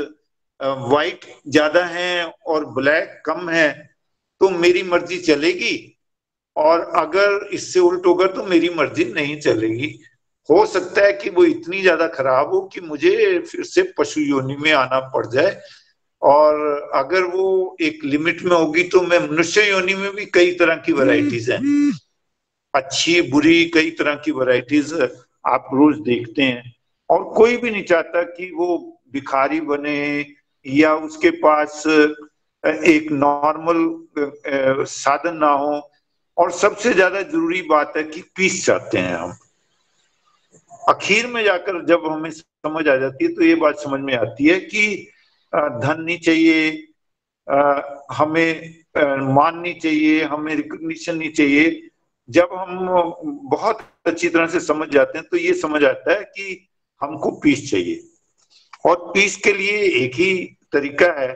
व्हाइट ज्यादा है और ब्लैक कम है तो मेरी मर्जी चलेगी, और अगर इससे उल्ट होगा तो मेरी मर्जी नहीं चलेगी। हो सकता है कि वो इतनी ज्यादा खराब हो कि मुझे फिर से पशु योनि में आना पड़ जाए, और अगर वो एक लिमिट में होगी तो मैं मनुष्य योनि में भी कई तरह की वैरायटीज हैं, अच्छी बुरी कई तरह की वैरायटीज आप रोज देखते हैं। और कोई भी नहीं चाहता कि वो भिखारी बने या उसके पास एक नॉर्मल साधन ना हो। और सबसे ज्यादा जरूरी बात है कि पीस चाहते हैं हम। आखिर में जाकर जब हमें समझ आ जाती है तो ये बात समझ में आती है कि धन नहीं चाहिए, हमें मान नहीं चाहिए, हमें रिकॉग्निशन नहीं चाहिए। जब हम बहुत अच्छी तरह से समझ जाते हैं तो ये समझ आता है कि हमको पीस चाहिए, और पीस के लिए एक ही तरीका है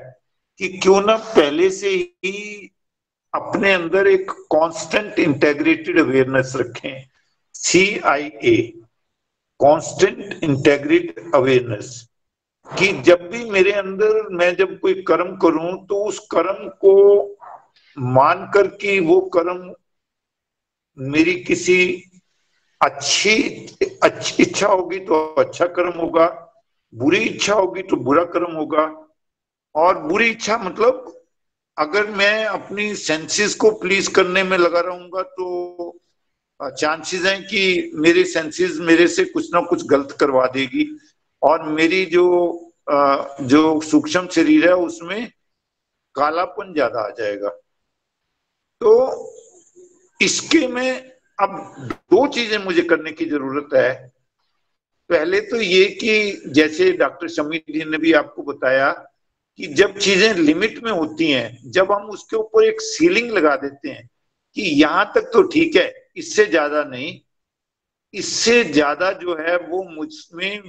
कि क्यों ना पहले से ही अपने अंदर एक कांस्टेंट इंटेग्रेटेड अवेयरनेस रखें, CIA, कांस्टेंट इंटेग्रेटेड अवेयरनेस, कि जब भी मेरे अंदर मैं जब कोई कर्म करूं तो उस कर्म को मानकर कि वो कर्म मेरी किसी अच्छी इच्छा होगी तो अच्छा कर्म होगा, बुरी इच्छा होगी तो बुरा कर्म होगा। और बुरी इच्छा मतलब अगर मैं अपनी सेंसेस को प्लीज करने में लगा रहूंगा तो चांसेस हैं कि मेरे सेंसेस मेरे से कुछ ना कुछ गलत करवा देगी, और मेरी जो सूक्ष्म शरीर है उसमें कालापन ज्यादा आ जाएगा। तो इसके में अब दो चीजें मुझे करने की जरूरत है। पहले तो ये कि जैसे डॉक्टर शमी जी ने भी आपको बताया कि जब चीजें लिमिट में होती हैं, जब हम उसके ऊपर एक सीलिंग लगा देते हैं कि यहां तक तो ठीक है, इससे ज्यादा नहीं, इससे ज्यादा जो है वो मुझमें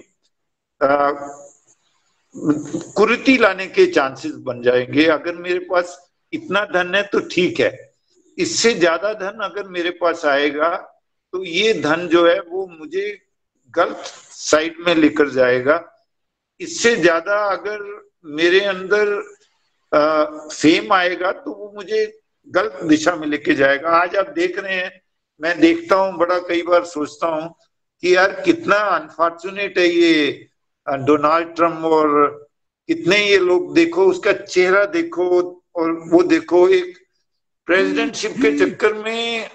कुरीति लाने के चांसेस बन जाएंगे। अगर मेरे पास इतना धन है तो ठीक है, इससे ज्यादा धन अगर मेरे पास आएगा तो ये धन जो है वो मुझे गलत साइड में लेकर जाएगा। इससे ज्यादा अगर मेरे अंदर फेम आएगा तो वो मुझे गलत दिशा में लेके जाएगा। आज आप देख रहे हैं, मैं देखता हूं, बड़ा कई बार सोचता हूं कि यार कितना अनफॉर्चुनेट है ये डोनाल्ड ट्रम्प, और कितने ये लोग, देखो उसका चेहरा देखो, और वो देखो एक प्रेसिडेंटशिप के चक्कर में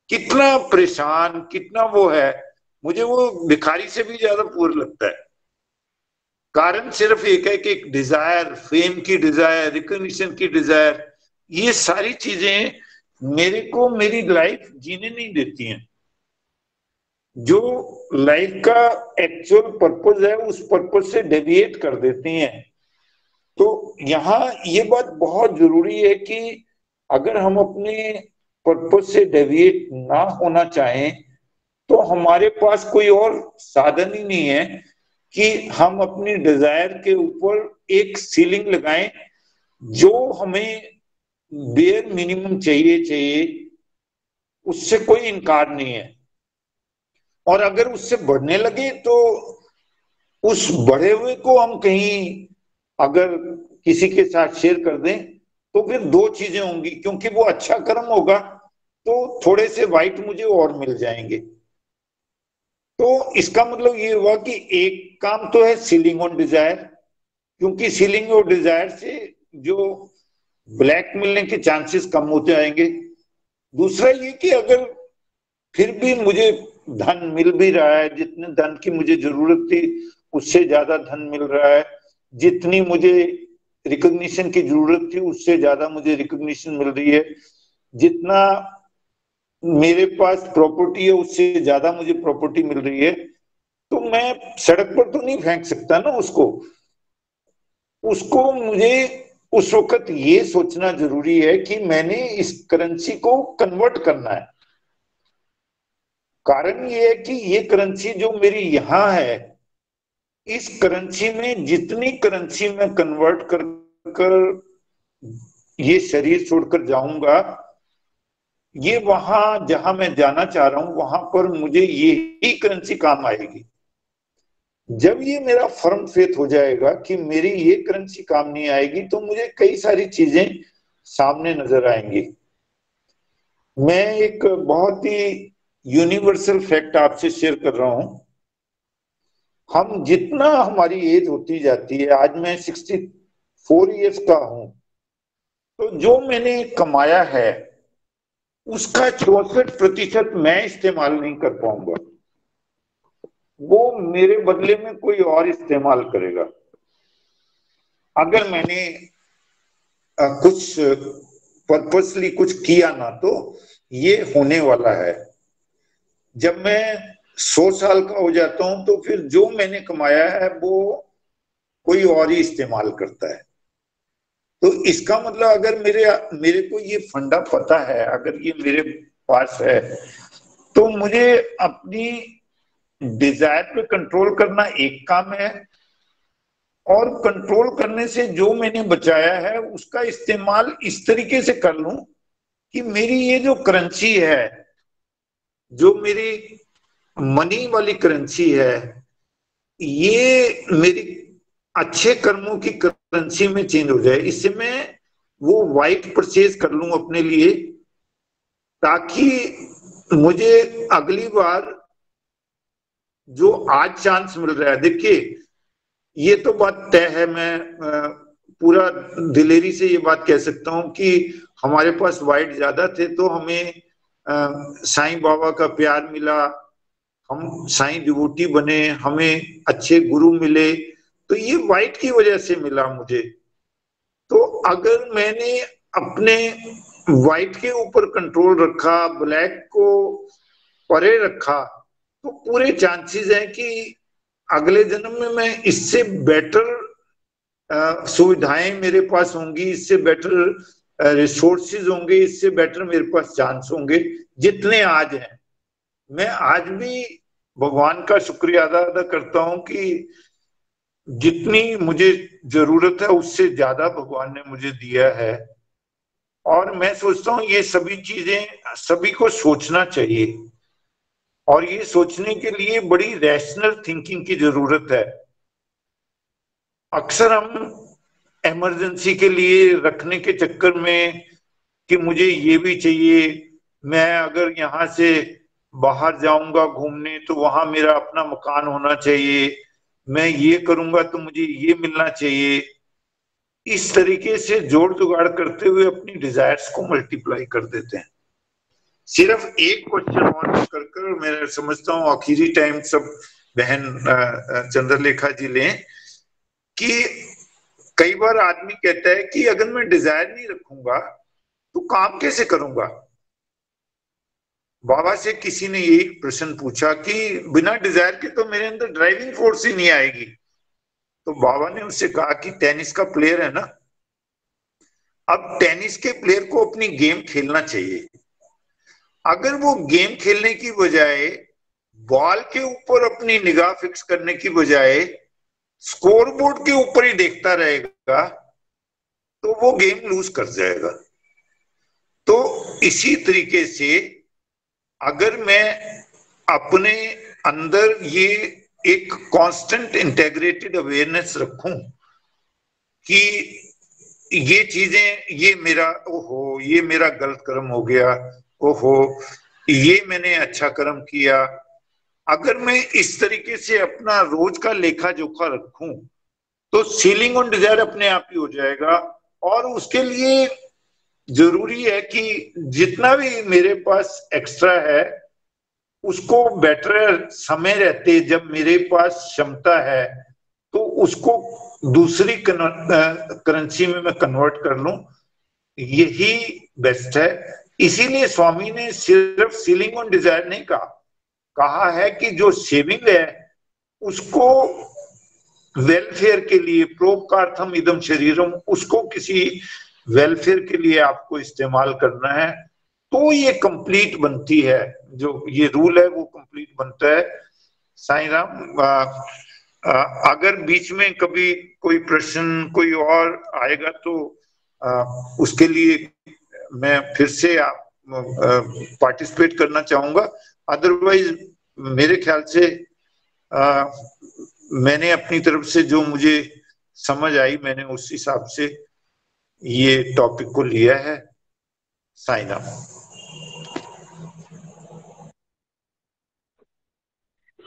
कितना परेशान, कितना वो है। मुझे वो भिखारी से भी ज्यादा पुअर लगता है। कारण सिर्फ एक है कि एक डिजायर, फेम की डिजायर, रिकॉग्निशन की डिजायर, ये सारी चीजें मेरे को मेरी लाइफ जीने नहीं देती हैं। जो लाइफ का एक्चुअल पर्पस है उस पर्पस से डेविएट कर देती हैं। तो यहाँ ये बात बहुत जरूरी है कि अगर हम अपने पर्पस से डेविएट ना होना चाहें तो हमारे पास कोई और साधन ही नहीं है कि हम अपनी डिजायर के ऊपर एक सीलिंग लगाएं जो हमें बेयर मिनिमम चाहिए, उससे कोई इनकार नहीं है। और अगर उससे बढ़ने लगे तो उस बढ़े हुए को हम कहीं अगर किसी के साथ शेयर कर दें तो फिर दो चीजें होंगी, क्योंकि वो अच्छा कर्म होगा तो थोड़े से वाइट मुझे और मिल जाएंगे। तो इसका मतलब ये हुआ कि एक काम तो है सीलिंग ऑन डिजायर, क्योंकि सीलिंग ऑन डिजायर से जो ब्लैक मिलने के चांसेस कम होते आएंगे। दूसरा ये कि अगर फिर भी मुझे धन मिल भी रहा है, जितने धन की मुझे जरूरत थी उससे ज्यादा धन मिल रहा है, जितनी मुझे रिकॉग्निशन की जरूरत थी उससे ज्यादा मुझे रिकॉग्निशन मिल रही है, जितना मेरे पास प्रॉपर्टी है उससे ज्यादा मुझे प्रॉपर्टी मिल रही है, तो मैं सड़क पर तो नहीं फेंक सकता ना उसको मुझे उस वक्त ये सोचना जरूरी है कि मैंने इस करेंसी को कन्वर्ट करना है। कारण ये है कि ये करेंसी जो मेरी यहां है, इस करेंसी में जितनी करेंसी मैं कन्वर्ट कर ये शरीर छोड़कर जाऊंगा, ये वहां जहां मैं जाना चाह रहा हूं वहां पर मुझे यही करेंसी काम आएगी। जब ये मेरा फर्म फेथ हो जाएगा कि मेरी ये करेंसी काम नहीं आएगी तो मुझे कई सारी चीजें सामने नजर आएंगी। मैं एक बहुत ही यूनिवर्सल फैक्ट आपसे शेयर कर रहा हूं। हम जितना हमारी एज होती जाती है, आज मैं 64 इयर्स का हूं, तो जो मैंने कमाया है उसका 64% मैं इस्तेमाल नहीं कर पाऊंगा, वो मेरे बदले में कोई और इस्तेमाल करेगा। अगर मैंने कुछ पर्पसली कुछ किया ना तो ये होने वाला है। जब मैं 100 साल का हो जाता हूं तो फिर जो मैंने कमाया है वो कोई और ही इस्तेमाल करता है। तो इसका मतलब अगर मेरे मेरे को ये फंडा पता है, अगर ये मेरे पास है, तो मुझे अपनी डिजायर पे कंट्रोल करना एक काम है, और कंट्रोल करने से जो मैंने बचाया है उसका इस्तेमाल इस तरीके से कर लूं कि मेरी ये जो करेंसी है, जो मेरी मनी वाली करेंसी है, ये मेरी अच्छे कर्मों की करेंसी में चेंज हो जाए। इससे मैं वो वाइट परचेज कर लूं अपने लिए, ताकि मुझे अगली बार जो आज चांस मिल रहा है, देखिए ये तो बात तय है, मैं पूरा दिलेरी से ये बात कह सकता हूं कि हमारे पास वाइट ज्यादा थे तो हमें साईं बाबा का प्यार मिला, हम साईं डिवोटी बने, हमें अच्छे गुरु मिले, तो ये वाइट की वजह से मिला मुझे। तो अगर मैंने अपने वाइट के ऊपर कंट्रोल रखा, ब्लैक को परे रखा, तो पूरे चांसेस हैं कि अगले जन्म में मैं इससे बेटर सुविधाएं मेरे पास होंगी, इससे बेटर रिसोर्सेज होंगे, इससे बेटर मेरे पास चांस होंगे जितने आज हैं। मैं आज भी भगवान का शुक्रिया अदा करता हूं कि जितनी मुझे जरूरत है उससे ज्यादा भगवान ने मुझे दिया है। और मैं सोचता हूँ ये सभी चीजें सभी को सोचना चाहिए, और ये सोचने के लिए बड़ी रैशनल थिंकिंग की जरूरत है। अक्सर हम इमरजेंसी के लिए रखने के चक्कर में कि मुझे ये भी चाहिए, मैं अगर यहाँ से बाहर जाऊंगा घूमने तो वहां मेरा अपना मकान होना चाहिए, मैं ये करूंगा तो मुझे ये मिलना चाहिए, इस तरीके से जोड़ जुगाड़ करते हुए अपनी डिजायर्स को मल्टीप्लाई कर देते हैं। सिर्फ एक क्वेश्चन और कर मैं समझता हूँ आखिरी टाइम सब बहन चंद्रलेखा जी लें, कि कई बार आदमी कहता है कि अगर मैं डिजायर नहीं रखूंगा तो काम कैसे करूंगा। बाबा से किसी ने यही प्रश्न पूछा कि बिना डिजायर के तो मेरे अंदर ड्राइविंग फोर्स ही नहीं आएगी। तो बाबा ने उससे कहा कि टेनिस का प्लेयर है ना, अब टेनिस के प्लेयर को अपनी गेम खेलना चाहिए। अगर वो गेम खेलने की बजाय बॉल के ऊपर अपनी निगाह फिक्स करने की बजाय स्कोरबोर्ड के ऊपर ही देखता रहेगा तो वो गेम लूज कर जाएगा। तो इसी तरीके से अगर मैं अपने अंदर ये एक कांस्टेंट इंटेग्रेटेड अवेयरनेस रखूं कि ये चीजें, ये मेरा ओहो ये मेरा गलत कर्म हो गया, ओहो ये मैंने अच्छा कर्म किया, अगर मैं इस तरीके से अपना रोज का लेखा जोखा रखूं तो सीलिंग ऑन डिजायर अपने आप ही हो जाएगा। और उसके लिए जरूरी है कि जितना भी मेरे पास एक्स्ट्रा है उसको बेटर समय रहते जब मेरे पास क्षमता है तो उसको दूसरी करेंसी में मैं कन्वर्ट कर लूं, यही बेस्ट है। इसीलिए स्वामी ने सिर्फ सीलिंग ऑन डिजायर नहीं कहा, कहा है कि जो सेविंग है उसको वेलफेयर के लिए, प्रोपकार्थम इदम शरीरम, उसको किसी वेलफेयर के लिए आपको इस्तेमाल करना है तो ये कंप्लीट बनती है। जो ये रूल है वो कंप्लीट बनता है। साईं राम, अगर बीच में कभी कोई प्रश्न कोई और आएगा तो उसके लिए मैं फिर से पार्टिसिपेट करना चाहूंगा। अदरवाइज मेरे ख्याल से मैंने अपनी तरफ से जो मुझे समझ आई मैंने उस हिसाब से ये टॉपिक को लिया है। साईं राम।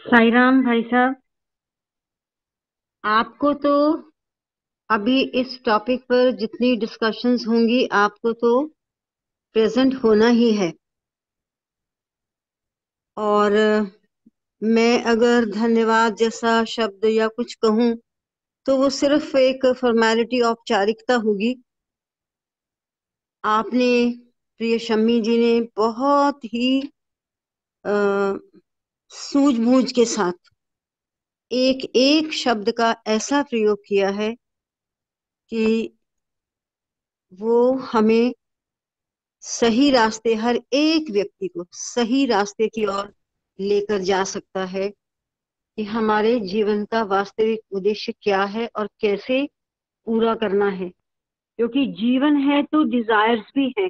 साईं राम भाई साहब, आपको तो अभी इस टॉपिक पर जितनी डिस्कशंस होंगी आपको तो प्रेजेंट होना ही है। और मैं अगर धन्यवाद जैसा शब्द या कुछ कहूं तो वो सिर्फ एक फॉर्मेलिटी, औपचारिकता होगी। आपने, प्रिय शम्मी जी ने बहुत ही सूझबूझ के साथ एक एक शब्द का ऐसा प्रयोग किया है कि वो हमें सही रास्ते, हर एक व्यक्ति को सही रास्ते की ओर लेकर जा सकता है कि हमारे जीवन का वास्तविक उद्देश्य क्या है और कैसे पूरा करना है। क्योंकि जीवन है तो डिजायर्स भी है,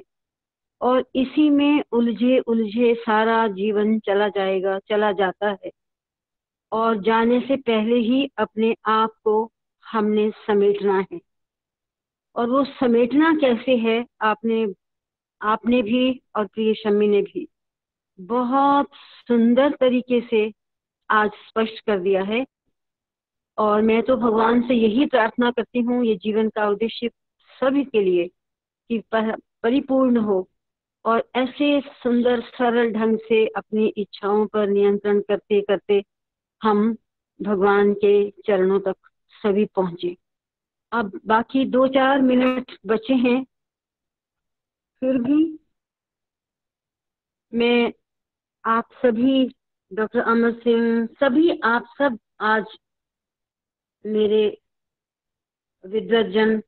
और इसी में उलझे उलझे सारा जीवन चला जाता है। और जाने से पहले ही अपने आप को हमने समेटना है। और वो समेटना कैसे है, आपने भी और प्रिय शम्मी ने भी बहुत सुंदर तरीके से आज स्पष्ट कर दिया है। और मैं तो भगवान से यही प्रार्थना करती हूँ, ये जीवन का उद्देश्य सभी के लिए कि परिपूर्ण हो, और ऐसे सुंदर सरल ढंग से अपनी इच्छाओं पर नियंत्रण करते करते हम भगवान के चरणों तक सभी पहुंचे। अब बाकी 2-4 मिनट बचे हैं, फिर भी मैं आप सभी, डॉक्टर अमर सिंह, सभी आप सब आज मेरे विद्वज्जन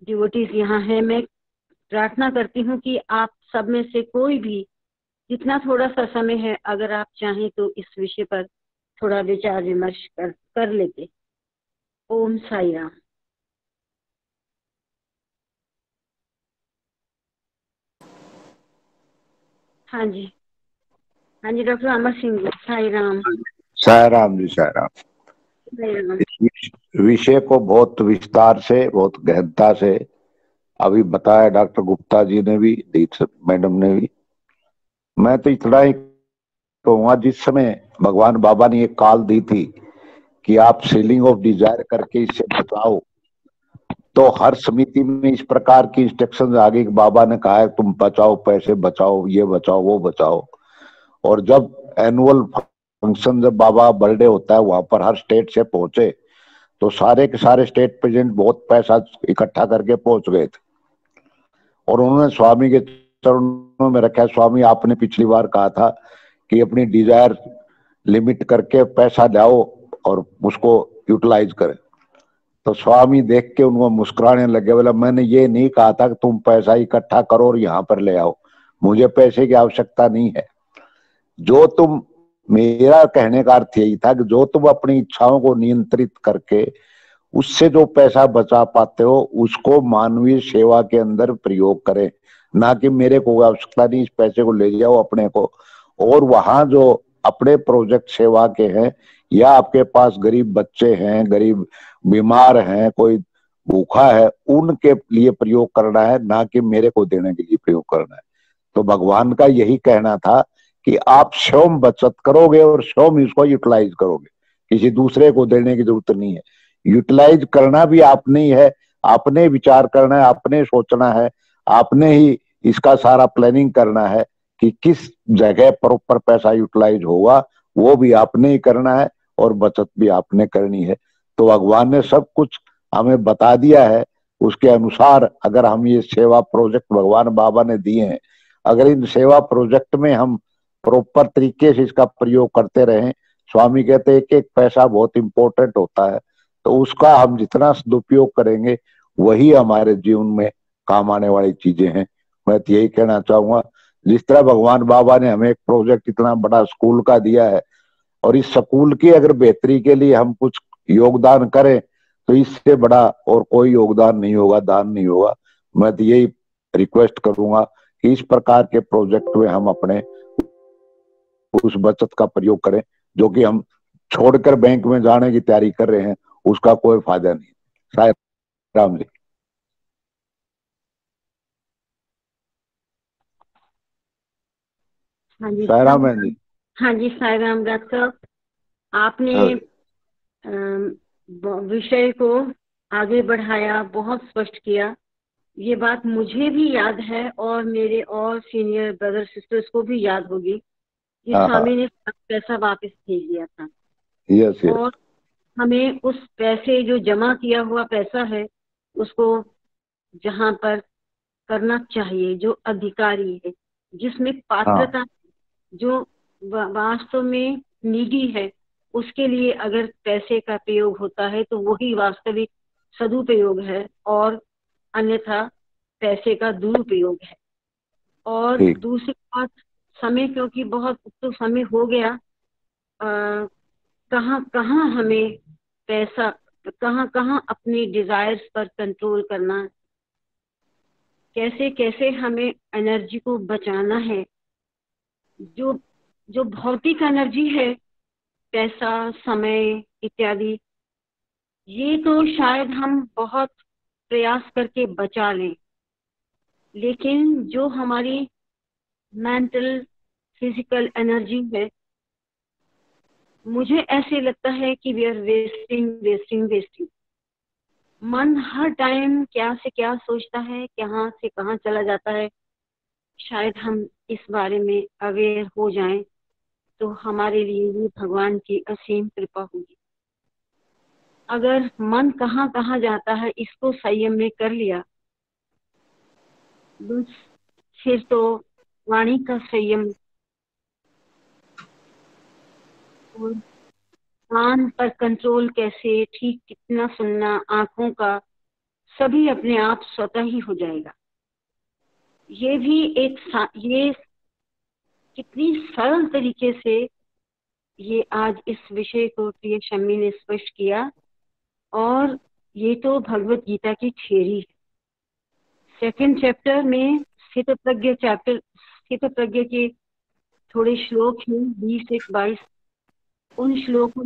डिवोटीज यहाँ हैं, मैं प्रार्थना करती हूँ कि आप सब में से कोई भी जितना थोड़ा सा समय है, अगर आप चाहें तो इस विषय पर थोड़ा विचार विमर्श कर लेते। ओम साई राम। हाँ जी, हाँ जी डॉक्टर अमर सिंह जी, साई राम। साई राम जी, साई राम। साई राम। इस विषय को बहुत विस्तार से, बहुत गहनता से अभी बताया डॉक्टर गुप्ता जी ने भी, दीक्षित मैडम ने भी। मैं तो इतना ही कहूंगा, जिस समय भगवान बाबा ने एक कॉल दी थी कि आप सेलिंग ऑफ डिजायर करके इससे बचाओ, तो हर समिति में इस प्रकार की इंस्ट्रक्शन आ गई कि बाबा ने कहा है तुम बचाओ, पैसे बचाओ, ये बचाओ, वो बचाओ। और जब एनुअल फंक्शन, जब बाबा बर्थडे होता है, वहां पर हर स्टेट से पहुंचे तो सारे के सारे स्टेट प्रेसिडेंट बहुत पैसा इकट्ठा करके पहुंच गए थे। और उन्होंने स्वामी के चरणों में रखा, स्वामी आपने पिछली बार कहा था कि अपनी डिजायर लिमिट करके पैसा लाओ और उसको यूटिलाइज करें। तो स्वामी देख के उनको मुस्कुराने लगे, बोला मैंने ये नहीं कहा था कि तुम पैसा इकट्ठा करो और यहाँ पर ले आओ, मुझे पैसे की आवश्यकता नहीं है। जो तुम, मेरा कहने का अर्थ यही था कि जो तुम अपनी इच्छाओं को नियंत्रित करके उससे जो पैसा बचा पाते हो उसको मानवीय सेवा के अंदर प्रयोग करें, ना कि मेरे को आवश्यकता नहीं, इस पैसे को ले जाओ अपने को। और वहां जो अपने प्रोजेक्ट सेवा के हैं, या आपके पास गरीब बच्चे हैं, गरीब बीमार हैं, कोई भूखा है, उनके लिए प्रयोग करना है, ना कि मेरे को देने के लिए प्रयोग करना है। तो भगवान का यही कहना था कि आप स्वयं बचत करोगे और स्वयं इसको यूटिलाइज करोगे, किसी दूसरे को देने की जरूरत नहीं है। यूटिलाइज करना भी आपने ही है, आपने विचार करना है, आपने सोचना है, आपने ही इसका सारा प्लानिंग करना है कि किस जगह पर ऊपर पैसा यूटिलाइज होगा, वो भी आपने ही करना है और बचत भी आपने करनी है। तो भगवान ने सब कुछ हमें बता दिया है, उसके अनुसार अगर हम ये सेवा प्रोजेक्ट भगवान बाबा ने दिए हैं, अगर इन सेवा प्रोजेक्ट में हम प्रॉपर तरीके से इसका प्रयोग करते रहें, स्वामी कहते हैं एक एक पैसा बहुत इंपॉर्टेंट होता है, तो उसका हम जितना सदुपयोग करेंगे वही हमारे जीवन में काम आने वाली चीजें हैं। मैं तो यही कहना चाहूंगा, जिस तरह भगवान बाबा ने हमें एक प्रोजेक्ट इतना बड़ा स्कूल का दिया है, और इस स्कूल की अगर बेहतरी के लिए हम कुछ योगदान करें तो इससे बड़ा और कोई योगदान नहीं होगा, दान नहीं होगा। मैं तो यही रिक्वेस्ट करूंगा कि इस प्रकार के प्रोजेक्ट में हम अपने उस बचत का प्रयोग करें, जो कि हम छोड़कर बैंक में जाने की तैयारी कर रहे हैं, उसका कोई फायदा नहीं। साई राम जी। हाँ जी, साई राम जी। हाँ जी, साई राम डॉक्टर साहब, आपने विषय को आगे बढ़ाया, बहुत स्पष्ट किया। ये बात मुझे भी याद है और मेरे और सीनियर ब्रदर सिस्टर्स को भी याद होगी कि स्वामी ने पैसा वापस भेज दिया था। यस। और हमें उस पैसे, जो जमा किया हुआ पैसा है, उसको जहां पर करना चाहिए, जो अधिकारी है, जिसमें पात्रता, जो वास्तव में नीडी है, उसके लिए अगर पैसे का प्रयोग होता है तो वही वास्तविक सदुपयोग है, और अन्यथा पैसे का दुरुपयोग है। और ठीक। दूसरी बात, समय, क्योंकि बहुत तो समय हो गया, कहाँ कहाँ हमें पैसा, कहाँ कहाँ अपनी डिजायर्स पर कंट्रोल करना, कैसे कैसे हमें एनर्जी को बचाना है। जो जो भौतिक एनर्जी है, पैसा, समय इत्यादि, ये तो शायद हम बहुत प्रयास करके बचा लें, लेकिन जो हमारी मेंटल फिजिकल एनर्जी है, मुझे ऐसे लगता है कि we are wasting wasting wasting. मन हर टाइम क्या से क्या सोचता है, कहाँ से कहाँ चला जाता है। शायद हम इस बारे में अवेयर हो जाएं तो हमारे लिए ये भगवान की असीम कृपा होगी। अगर मन कहाँ कहाँ जाता है, इसको संयम में कर लिया, बस फिर तो वाणी का संयम और कान पर कंट्रोल कैसे, ठीक कितना सुनना, आंखों का, सभी अपने आप स्वतः ही हो जाएगा। ये भी ये कितनी सरल तरीके से ये आज इस विषय को प्रिय शम्मी ने स्पष्ट किया, और ये तो भगवत गीता की थियरी है। सेकंड चैप्टर में स्थित प्रज्ञ के थोड़े श्लोक हैं, 20 से 22। उन श्लोकों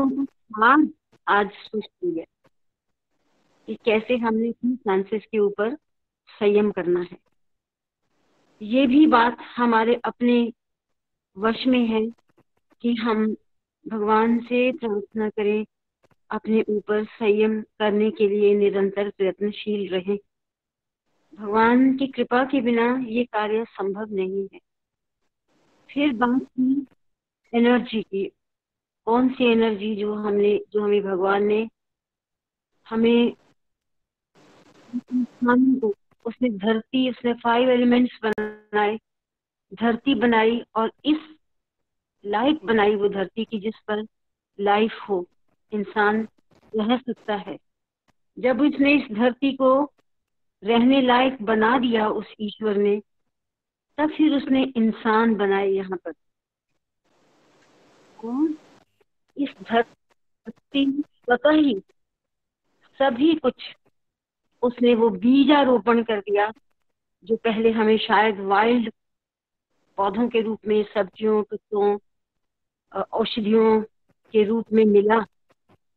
को आज स्पष्ट किया कि कैसे हमने अपनी सेंसेस के ऊपर संयम करना है। ये भी बात हमारे अपने वश में है कि हम भगवान से प्रार्थना करें, अपने ऊपर संयम करने के लिए निरंतर प्रयत्नशील रहें। भगवान की कृपा के बिना ये कार्य संभव नहीं है। फिर बात की एनर्जी की, कौन सी एनर्जी जो हमें भगवान ने हमें उसने धरती, उसने 5 एलिमेंट्स बनाए, धरती बनाई, और इस लाइफ बनाई वो धरती की जिस पर लाइफ हो, इंसान रह सकता है। जब उसने इस धरती को रहने लायक बना दिया उस ईश्वर ने, तब फिर उसने इंसान बनाए यहाँ पर, और इस धरती स्वतः ही सभी कुछ उसने वो बीजारोपण कर दिया, जो पहले हमें शायद वाइल्ड पौधों के रूप में, सब्जियों, पत्तों, औषधियों के रूप में मिला।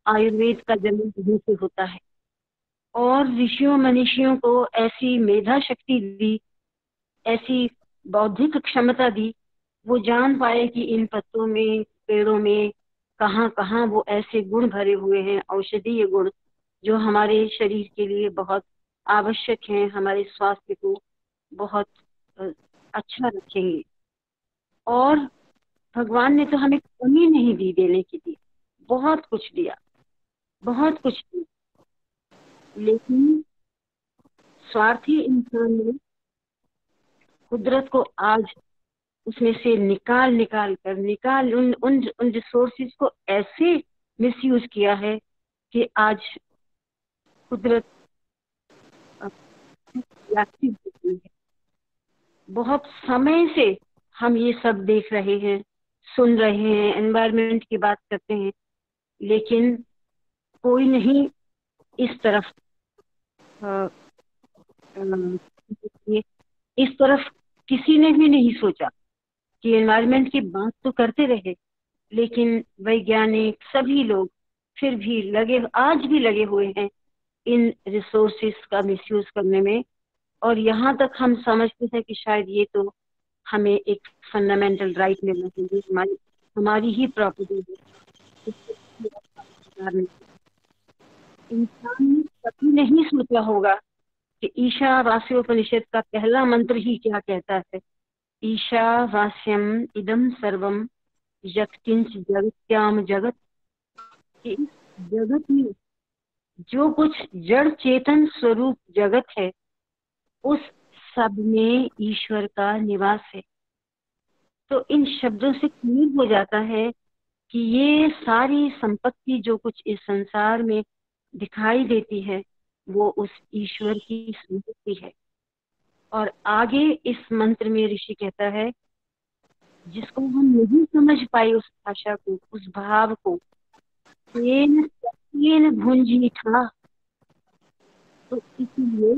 आयुर्वेद का जन्म यहीं से होता है, और ऋषियों मनीषियों को ऐसी मेधा शक्ति दी, ऐसी बौद्धिक क्षमता दी, वो जान पाए कि इन पत्तों में, पेड़ों में कहाँ कहाँ वो ऐसे गुण भरे हुए हैं, औषधीय गुण, जो हमारे शरीर के लिए बहुत आवश्यक हैं, हमारे स्वास्थ्य को बहुत अच्छा रखेंगे। और भगवान ने तो हमें कमी नहीं दी देने की, दी बहुत कुछ दिया, बहुत कुछ दिया, लेकिन स्वार्थी इंसान ने कुदरत को आज उसमें से निकाल उन उन उन रिसोर्सेज को ऐसे मिसयूज किया है कि आज कुदरत है। बहुत समय से हम ये सब देख रहे हैं, सुन रहे हैं, एनवायरनमेंट की बात करते हैं, लेकिन कोई नहीं इस तरफ किसी ने भी नहीं सोचा कि एनवायरनमेंट की बात तो करते रहे, लेकिन वैज्ञानिक सभी लोग फिर भी आज भी लगे हुए हैं इन रिसोर्सेस का मिसयूज करने में। और यहाँ तक हम समझते हैं कि शायद ये तो हमें एक फंडामेंटल राइट मिलना चाहिए, हमारी ही प्रॉपर्टी है। इंसान ने कभी नहीं सोचा होगा कि ईशावास्योपनिषद का पहला मंत्र ही क्या कहता है, ईशावास्यम इदम सर्वम यत्किंच जगत्याम जगत। कि इस जगत में जो कुछ जड़ चेतन स्वरूप जगत है, उस सब में ईश्वर का निवास है। तो इन शब्दों से क्लियर हो जाता है कि ये सारी संपत्ति जो कुछ इस संसार में दिखाई देती है वो उस ईश्वर की संपत्ति है। और आगे इस मंत्र में ऋषि कहता है, जिसको हम नहीं समझ पाए उस भाषा को, उस भाव को, तेन भुंजी था। तो इसलिए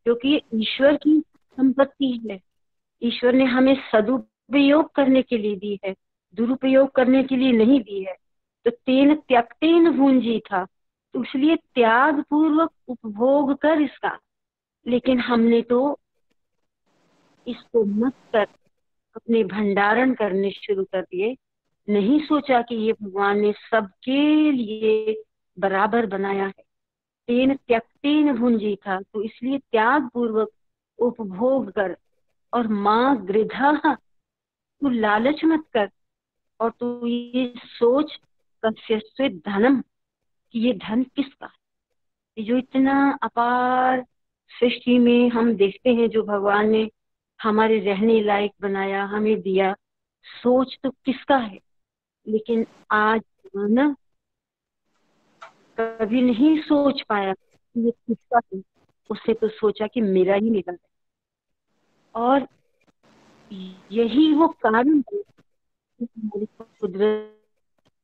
क्योंकि ये ईश्वर की संपत्ति है, ईश्वर ने हमें सदुपयोग करने के लिए दी है, दुरुपयोग करने के लिए नहीं दी है। तो तेन त्यक्तेन भुंजी था, तो इसलिए त्याग पूर्वक उपभोग कर इसका। लेकिन हमने तो इसको मत कर अपने भंडारण करने शुरू कर दिए, नहीं सोचा कि ये भगवान ने सबके लिए बराबर बनाया है। तेन त्यक्तेन भुंजी था, तो इसलिए त्याग पूर्वक उपभोग कर। और माँ गृधा, तू लालच मत कर, और तू ये सोच कस्य धनम, कि ये धन किसका है। ये जो इतना अपार सृष्टि में हम देखते हैं, जो भगवान ने हमारे रहने लायक बनाया, हमें दिया, सोच तो किसका है। लेकिन आज मानव कभी नहीं सोच पाया कि ये किसका है, उसने तो सोचा कि मेरा ही मेरा है। और यही वो कारण है कि हमारी कुदरत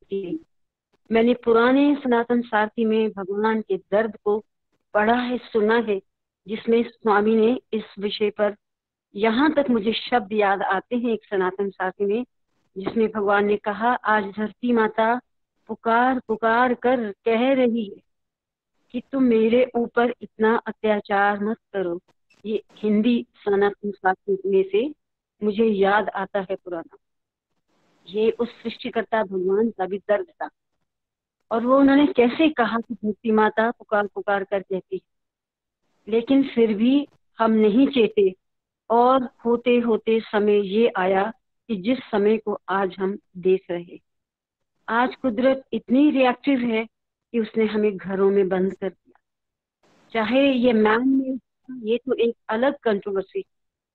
की। मैंने पुराने सनातन सारथी में भगवान के दर्द को पढ़ा है, सुना है, जिसमें स्वामी ने इस विषय पर, यहाँ तक मुझे शब्द याद आते हैं एक सनातन सारथी में, जिसमें भगवान ने कहा, आज धरती माता पुकार पुकार कर कह रही है कि तुम मेरे ऊपर इतना अत्याचार मत करो। ये हिंदी सनातन सारथी में से मुझे याद आता है पुराना। ये उस सृष्टिकर्ता भगवान का भी दर्द था। और वो उन्होंने कैसे कहा कि धरती माता पुकार पुकार कर कहती है, लेकिन फिर भी हम नहीं चेते। और होते होते समय ये आया कि जिस समय को आज हम देख रहे। आज कुदरत इतनी रिएक्टिव है कि उसने हमें घरों में बंद कर दिया। चाहे ये मैन में, ये तो एक अलग कंट्रोवर्सी,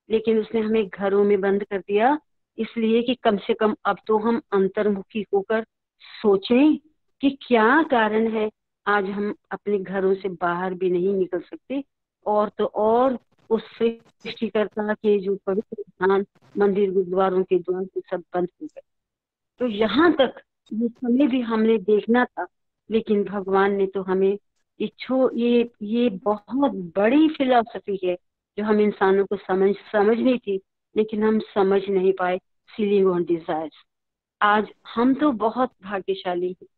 लेकिन उसने हमें घरों में बंद कर दिया, इसलिए कि कम से कम अब तो हम अंतर्मुखी होकर सोचें कि क्या कारण है आज हम अपने घरों से बाहर भी नहीं निकल सकते। और तो और उस सृष्टिकर्ता के जो पवित्र स्थान, मंदिर, गुरुद्वारों के द्वार से सब बंद हो गए। तो यहाँ तक ये समय भी हमने देखना था, लेकिन भगवान ने तो हमें ये बहुत बड़ी फिलॉसफी है जो हम इंसानों को समझनी थी, लेकिन हम समझ नहीं पाए। Ceiling on desires. आज हम तो बहुत भाग्यशाली हैं,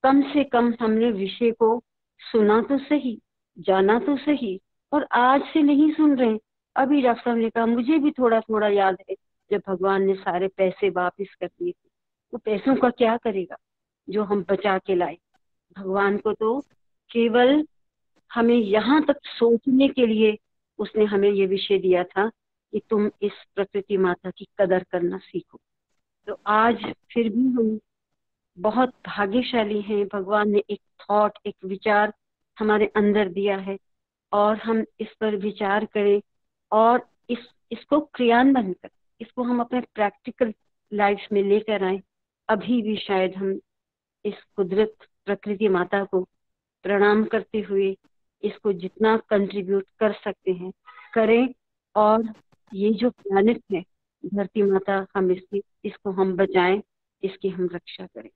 कम से कम हमने विषय को सुना तो सही, जाना तो सही, और आज से नहीं सुन रहे। अभी डॉक्टर साहब ने कहा, मुझे भी थोड़ा थोड़ा याद है, जब भगवान ने सारे पैसे वापस कर दिए थे, तो पैसों का क्या करेगा जो हम बचा के लाए। भगवान को तो केवल हमें यहाँ तक सोचने के लिए उसने हमें ये विषय दिया था कि तुम इस प्रकृति माता की कदर करना सीखो। तो आज फिर भी हम बहुत भाग्यशाली हैं, भगवान ने एक थॉट, एक विचार हमारे अंदर दिया है, और हम इस पर विचार करें और इसको क्रियान्वयन करें, इसको हम अपने प्रैक्टिकल लाइफ में लेकर आए। अभी भी शायद हम इस कुदरत प्रकृति माता को प्रणाम करते हुए इसको जितना कंट्रीब्यूट कर सकते हैं करें, और ये जो प्लैनेट है धरती माता, हम इसको हम बचाएं, इसकी हम रक्षा करें।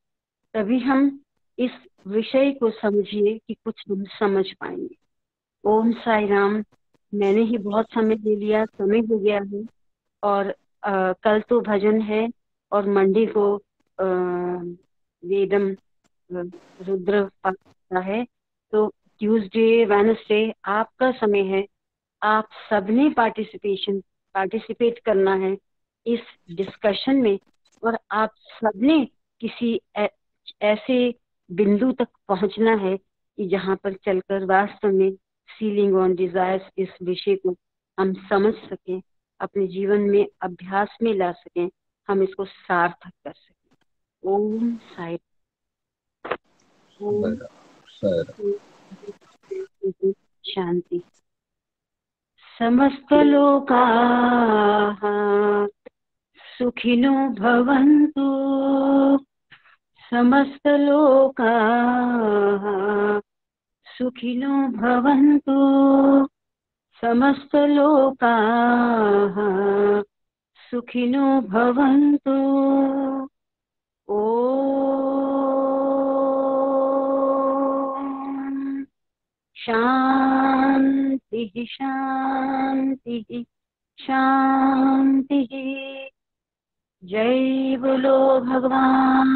तभी हम इस विषय को समझिए कि कुछ हम समझ पाएंगे। ओम साई राम। मैंने ही बहुत समय ले लिया, समय हो गया है, और कल तो भजन है और मंडे को वेदम रुद्र पाठ है। तो ट्यूसडे, वेडनेसडे आपका समय है, आप सबने पार्टिसिपेट करना है इस डिस्कशन में, और आप सबने किसी ऐसे बिंदु तक पहुंचना है कि जहां पर चलकर वास्तव में सीलिंग ऑन डिजायर्स इस विषय को हम समझ सकें, अपने जीवन में अभ्यास में ला सकें, हम इसको सार्थक कर सकें। ओम साई। ओम शांति। समस्त लोकाः सुखिनो भवन्तु समस्तलोकाः सुखिनो भवन्तु समस्तलोकाः सुखिनो भवन्तु। ॐ शान्तिः शान्तिः शान्तिः। जय बोलो भगवान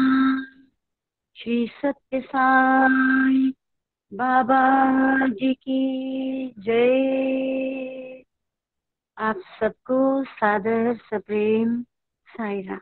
श्री सत्य साई बाबा जी की जय। आप सबको सादर सप्रेम साई राम।